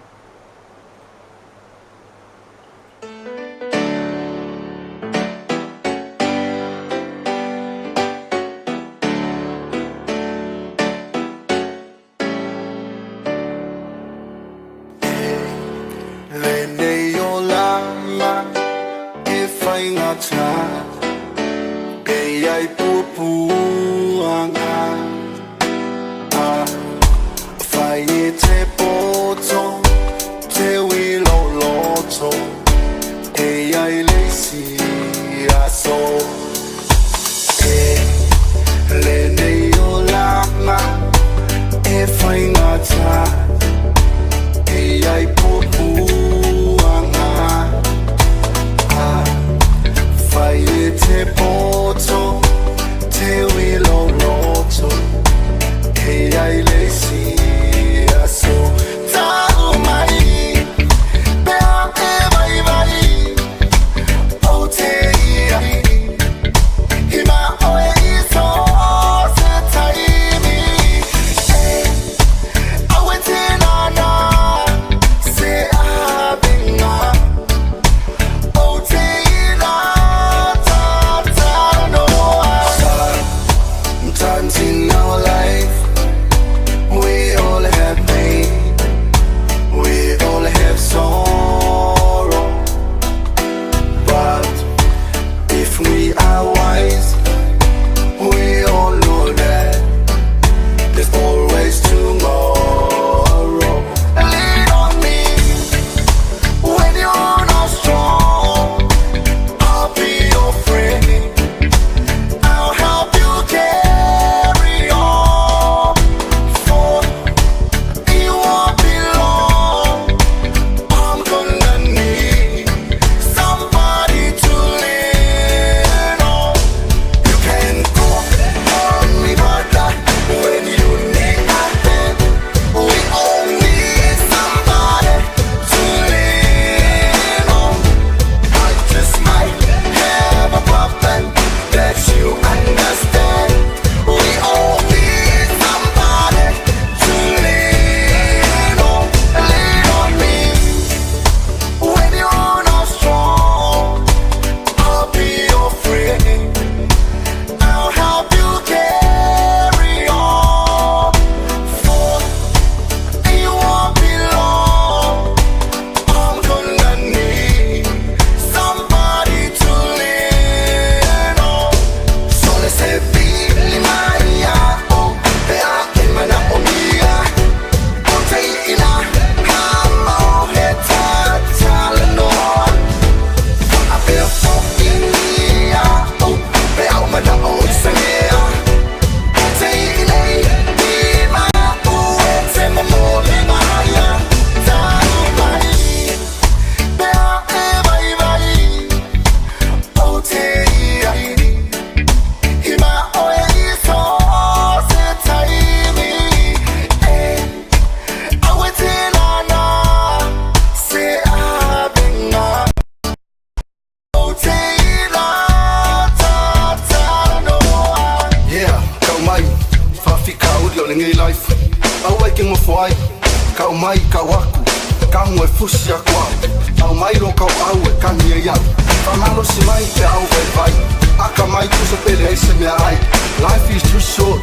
B: Life is too short.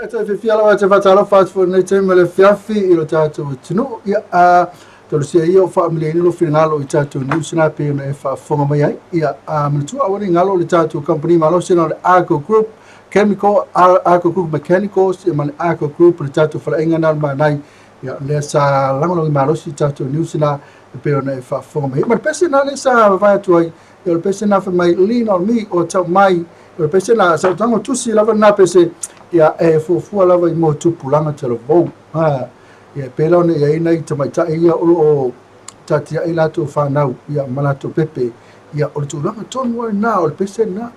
B: Ata fifia la te fatalo fast for nei te mele fiafi I lo tātou tino ia a tolu sia ia o family ni lo finalo I tātou ni sina pe na fa fonga mai ai ia a mtu awani ngalo le tātou company malo sina le Arco Group Chemical Arco Group Mechanicals ia man Arco Group le tātou fa inga na mai ia le sa lango malo si tātou ni sina pe na fa fonga mai ma pese na le sa vai tu ai ia pese na fa mai lean on me o tau mai pese na sa tango tusi lava na pese ia fua lava I mo tupulanga telefou ia pela ona ia ina I tamaitaʻi ia o tatia I latou fanau ia ma latou pepe ia o le tulaga tonu ai na o le pese na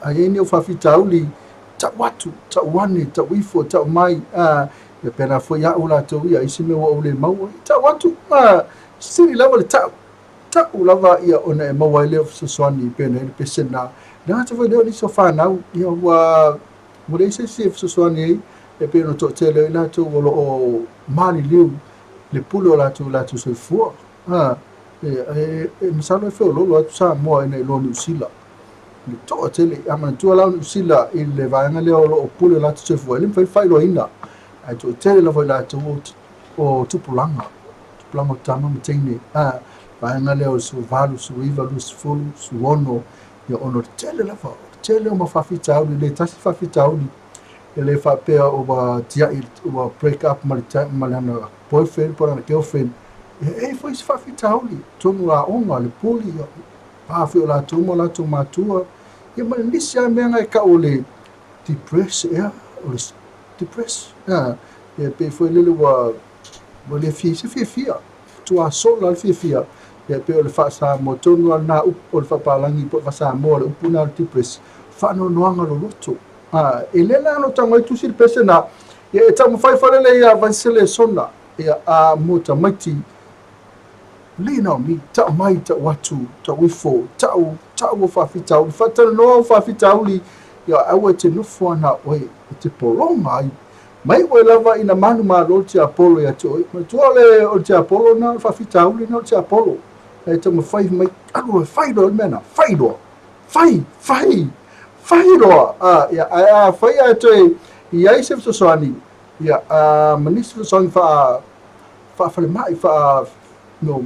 B: ai ni o fafitauli tau atu tau ane tau ifo tau mai ia pena foi aʻu latou ia isi me ua o le maua tau atu sili lava le tau lava ia ona maua I le fesoasoani pena I le pese na na te foi leo ni so fanau ia ua mo le se fesoasoani ai e pe no to tele na to o mali liu le pulo la tu se fu mi sa no fe lo tu sa mo ina lo ni sila le to tele ama tu la ni sila il le va nga le o pulo la tu se fu le fai lo ina ai to tele la foi la tu o tu pulanga tama mtini va nga le o su valu su iva lu su fu su ono ia ono tele la fa tele o ma fa fita le tasi fa fita ele fa pe o ba tia o break up malana boyfriend por ana girlfriend foi se fa fitauli tonu la onga le puli pa fi la tu mo la tu matua e ma nisia menga ka ole depress o depress e pe foi le wa le fi tu a sola fi e pe o fa sa mo tonu na o fa palangi po fa sa mo o puna depress fa no noanga lo luto ele la no tango tu sil pese na e tamu fai falele ia vansele sona ia a mota maiti lina mi ta mai ta watu ta wifo ta fa fita u fata no fa fita uli ia awe te no fo na we te polonga mai we lava ina manu ma lo te apolo ya to ma to le o te apolo na fa fita uli no te apolo e tamu fai mai alu fai do mena fai ia fai a toi ia se soani ia ministro soani fa le mai fa no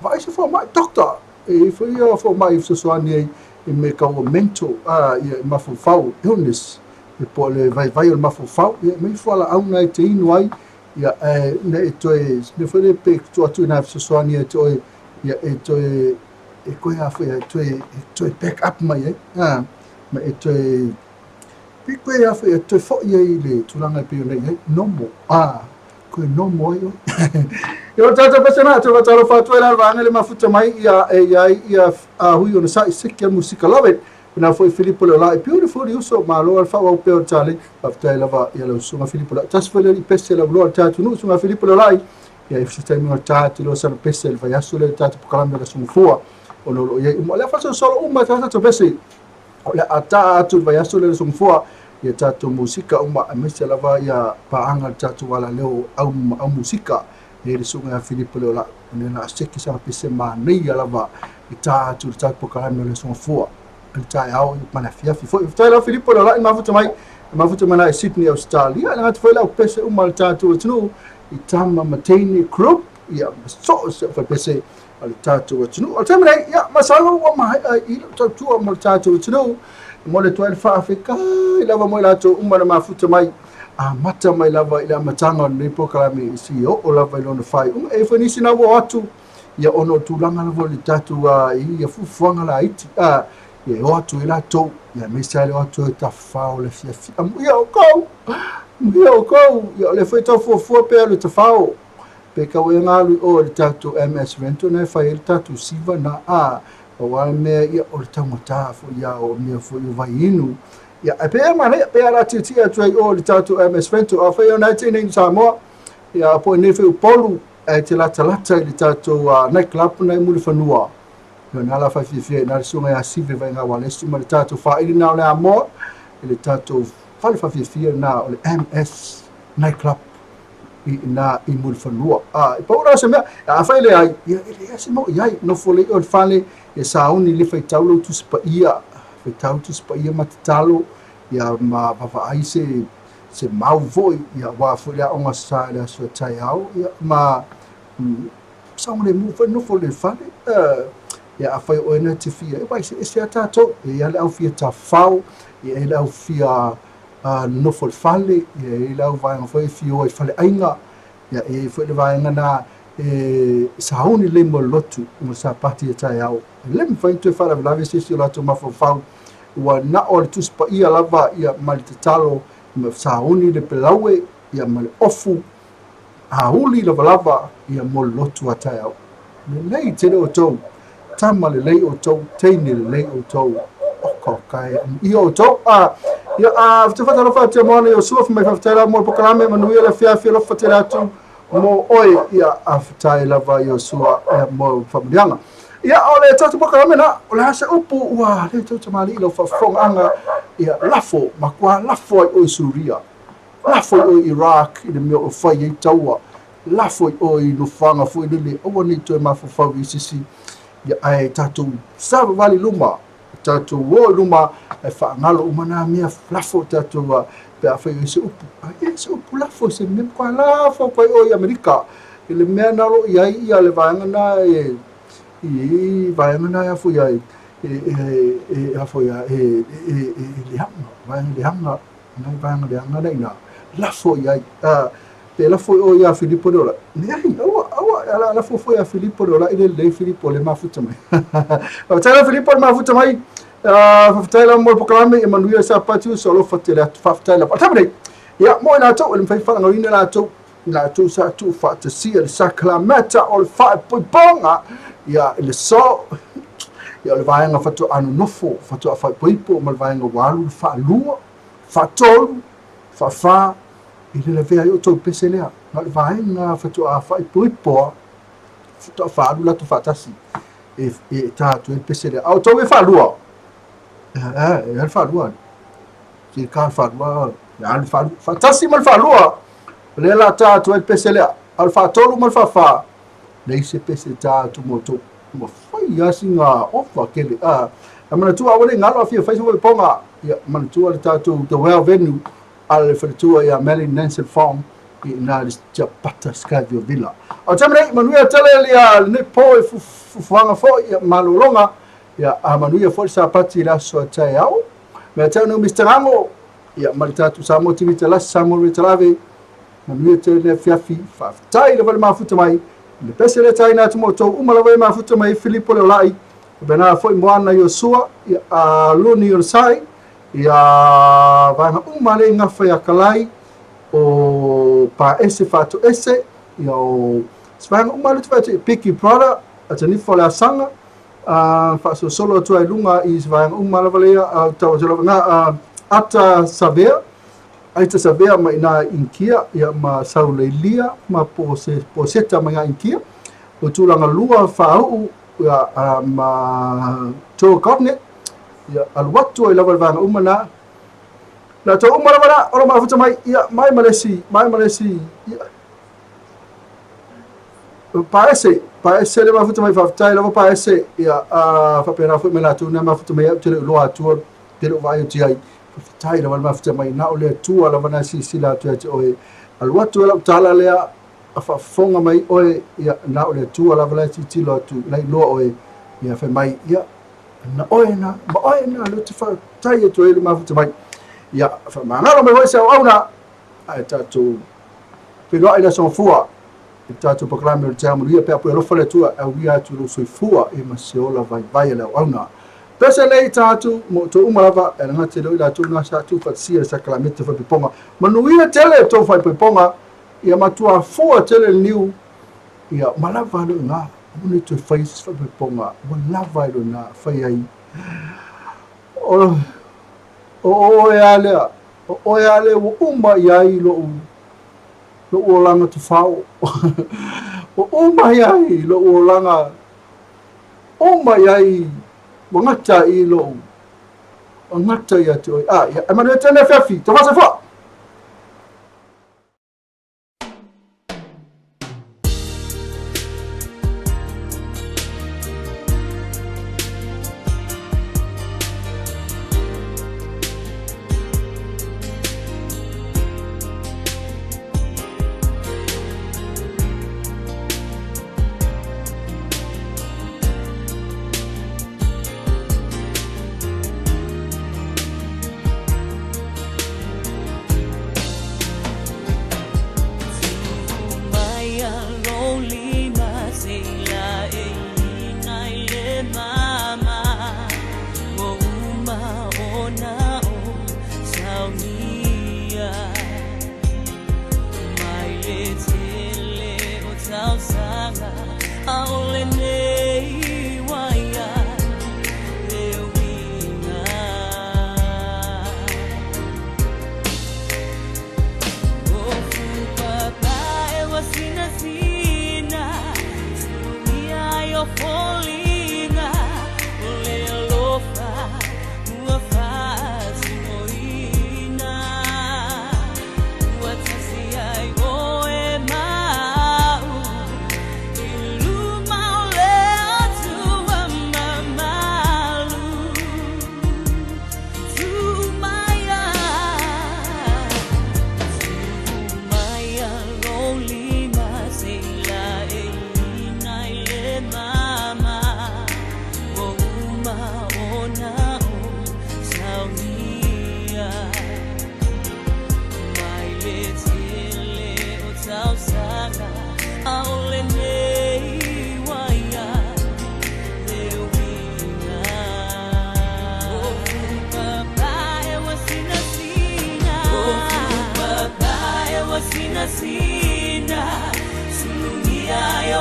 B: vai se for mai doctor e foi for mai soani e me ka o mental ia mafufau illness e po le vai o mafufau ia me fala au nai te inu ai ia ne toi ne foi le pe tu na soani e toi ia e toi e koe a foi toi back up mai ma e toi pi koe a foi toi fo ia le tulanga pe nei nomo koe nomo yo tata pasena to talo fa toi la vanga le mafuta mai ia hui ona sai sikia musika love na foi Filippo le la beautiful uso ma lo alfa o pe o tale after lava ia lo sunga Filippo la tas foi le pesse la lo tatu no sunga Filippo le la ia if sistemi o tatu lo sa pesse il vai asole tatu pokalambe la sunga fua ono lo ye mo le fa solo uma tata to pesse o le ata atu vai asole la sunga fua ia tatu musika uma mese lava ia paanga tatu wala leo au musika e le sunga Filippo le la ne na seki sa pesse ma nei lava tatu pokalambe la sunga fua tai au mana fiafi foi tai la Filippo la mafuta mai e Sydney Australia la foi la pese uma tatu tunu I tama mateni group ia so fa pese al tatu tunu al tama ia masalo wa mai I tatu mal tatu tunu mo le toel fa Afrika lava mo la to uma na mafuta mai mata mai lava ila matanga ni proklami CEO o lava ilo no fai e foi ni sina wo atu ia ono tulanga lava le tatu ia fufuanga la iti ia o atu ila to ia mesa le atu ta fao le fiafi ia o kou ia le foi tau fuafua pe le tafao pe ka we ngalu o le tatu MS Rento na fai le tatu siva na o wa me ia o le tangata fo ia o me fo i vai inu ia pe mana pe ala titi atu o le tatu MS Rento a fai ona tini in Samoa ia po ne fe polu e te lata le tatu night club na muli fanua na la fai fi na sunga ya sive vai nga wale stu le tatu fa ili na le amo le tatu fale fa fi na o le MS night club na I mul fanua pa ora se me a fa ile ai ia se mo ia no fole o fale e sa uni le fai taulo tu spa ia matalo ia ma vavaai se mau foi ia wa foi la onga sa la so tai au ia ma saunga le mu foi no foi le fale ia afai o ena te fia e vai se ata to ia le au fia ta fau ia le au fia no foi fale ia le au vai foi fio e fale ainga ia e foi le vai na sauni le mo lotu mo sa pati e tai au le me fai tu fala la se la to ma fau wa na o tu spa ia lava ia mal te talo me sauni le pelaue ia mal ofu hauli lava ia mo lotu atai au nei te o to tama le lei o to teine le lei o to o kai ia o to ia te fata fa te mo le o suaf mai fa mo pokalame manuia le fia lo fa te tu mo oi ia aftai lava ia sua mo familianga ia ole tatu pokalame na ole hasa upu wa le to tamali lo fa anga ia lafo makwa lafo o Suria lafo o Iraq i le mea o fai e taua lafo o i no fanga fo i le o ni to ma fo fa sisi ia ai tatu sa vali luma tatu wo luma e fa ngalo umana mea lafo tatu wa pe a fai se upu lafo se me kwa lafo pa o i Amerika i le mea nalo ia le vanga na i vanga na ia fo ia afoia le hanga vai le hanga nai vanga le hanga nei na lafo ia pe lafo o ia Filippo dola nei awa lafo foi a Filippo dola ile le Filippo le mafuta mai o tala Filippo le mafuta mai faftela mo pokalame e manuia sa patu solo fatela faftela patamai ia mo na to le fai fala ngina na to sa tu fa te sia le saklamata o le fa ponga ia le so ia le vaenga fatu anu nofo fatu a fai poipo ma le vaenga walu fa lua fa tolu fa ile le vea yo to pese lea ma le vaenga fatu a fai poipo fatu a fa alu la tu fatasi e tatu e pese lea au to e fa lua e fa lua si ka fa lua ya le fa fatasi ma le fa lua le la tatu e pese lea al fa tolu ma le fa le se pese tatu moto mo fai asinga ofa kele mana tu awale ngalo afia fai so ponga ya mana tu ale tatu the well venue ale fa tu ya Melly Nancy Farm na ja pata Skyview Villa o tamre manuia tele ya ne po fuanga fo ya malolonga ya manuia fo sa pati la so tai au me tanu Mr. Rango ya mal tatu sa motivita la sa mo retrave manuia tele fiafi fa tai le mafuta mai le pese le tai na tumoto umalawe mafuta mai Filippo le lai bena foi moana Yosua a luni yorsai ia vanga umale ngafa ya kalai o pa ese fato ese yo svanga umale tu fatu picky product atani fola sanga fa so solo tu ai lunga is vanga umale vale tau jolo na ata saber aita saber ma ina inkia ya ma saulelia ma poseta ma inkia o tulanga lua fau ya ma to coordinate ya alwatu ila vanga umana la to umara vara ora ma futa mai ya mai malesi paese le ma futa mai fa la paese ya fa pena fu mena tu na ma futa mai te lo atu te lo vai ti ai tai la ma futa mai na ole tu ala vana si la tu o alwatu la tala le afa fonga mai oe ia na ole tu ala vala ti lo tu lai lo oe ia fa mai ia na oe na lo te fa tai to ele ma futa mai ia fa mangalo mai oe se au na ai tatu pero ila son fua tatu proclame le tamo ia pe lo fa le tu au ia tu lo soi fua e ma se ola vai la au na pese nei tatu mo to umalava e nga te lo ila tu na sa tu fa sia sa calamite fa piponga manuia tele to fa piponga ia matua fua tele liu ia malava lo nga muni to face fa ponga malava lo na fai ai o ale o uma ia lo langa te fau o uma ia lo langa uma ia ngata i lo ngata ia to ia amana tele fafi to fa fa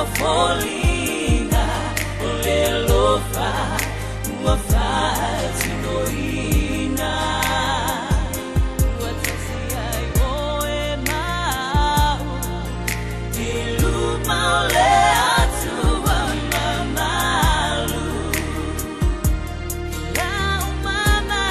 L: folinga olelofa wafati noina watasi ai oe mau ilu maule atua mamalu lau mama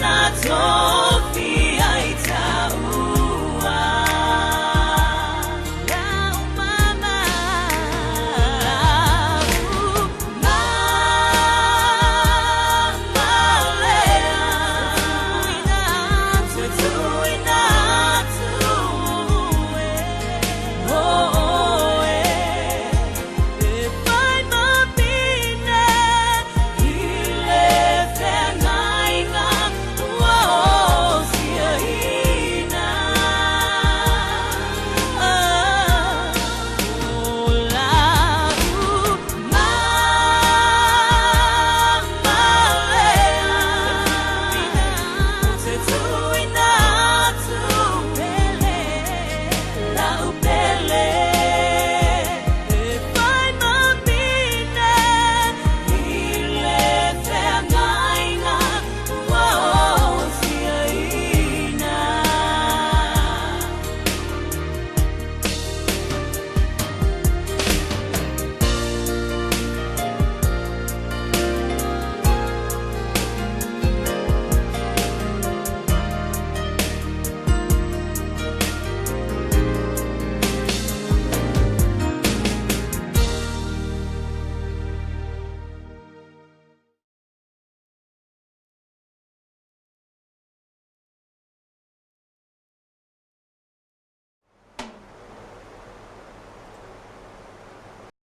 C: Not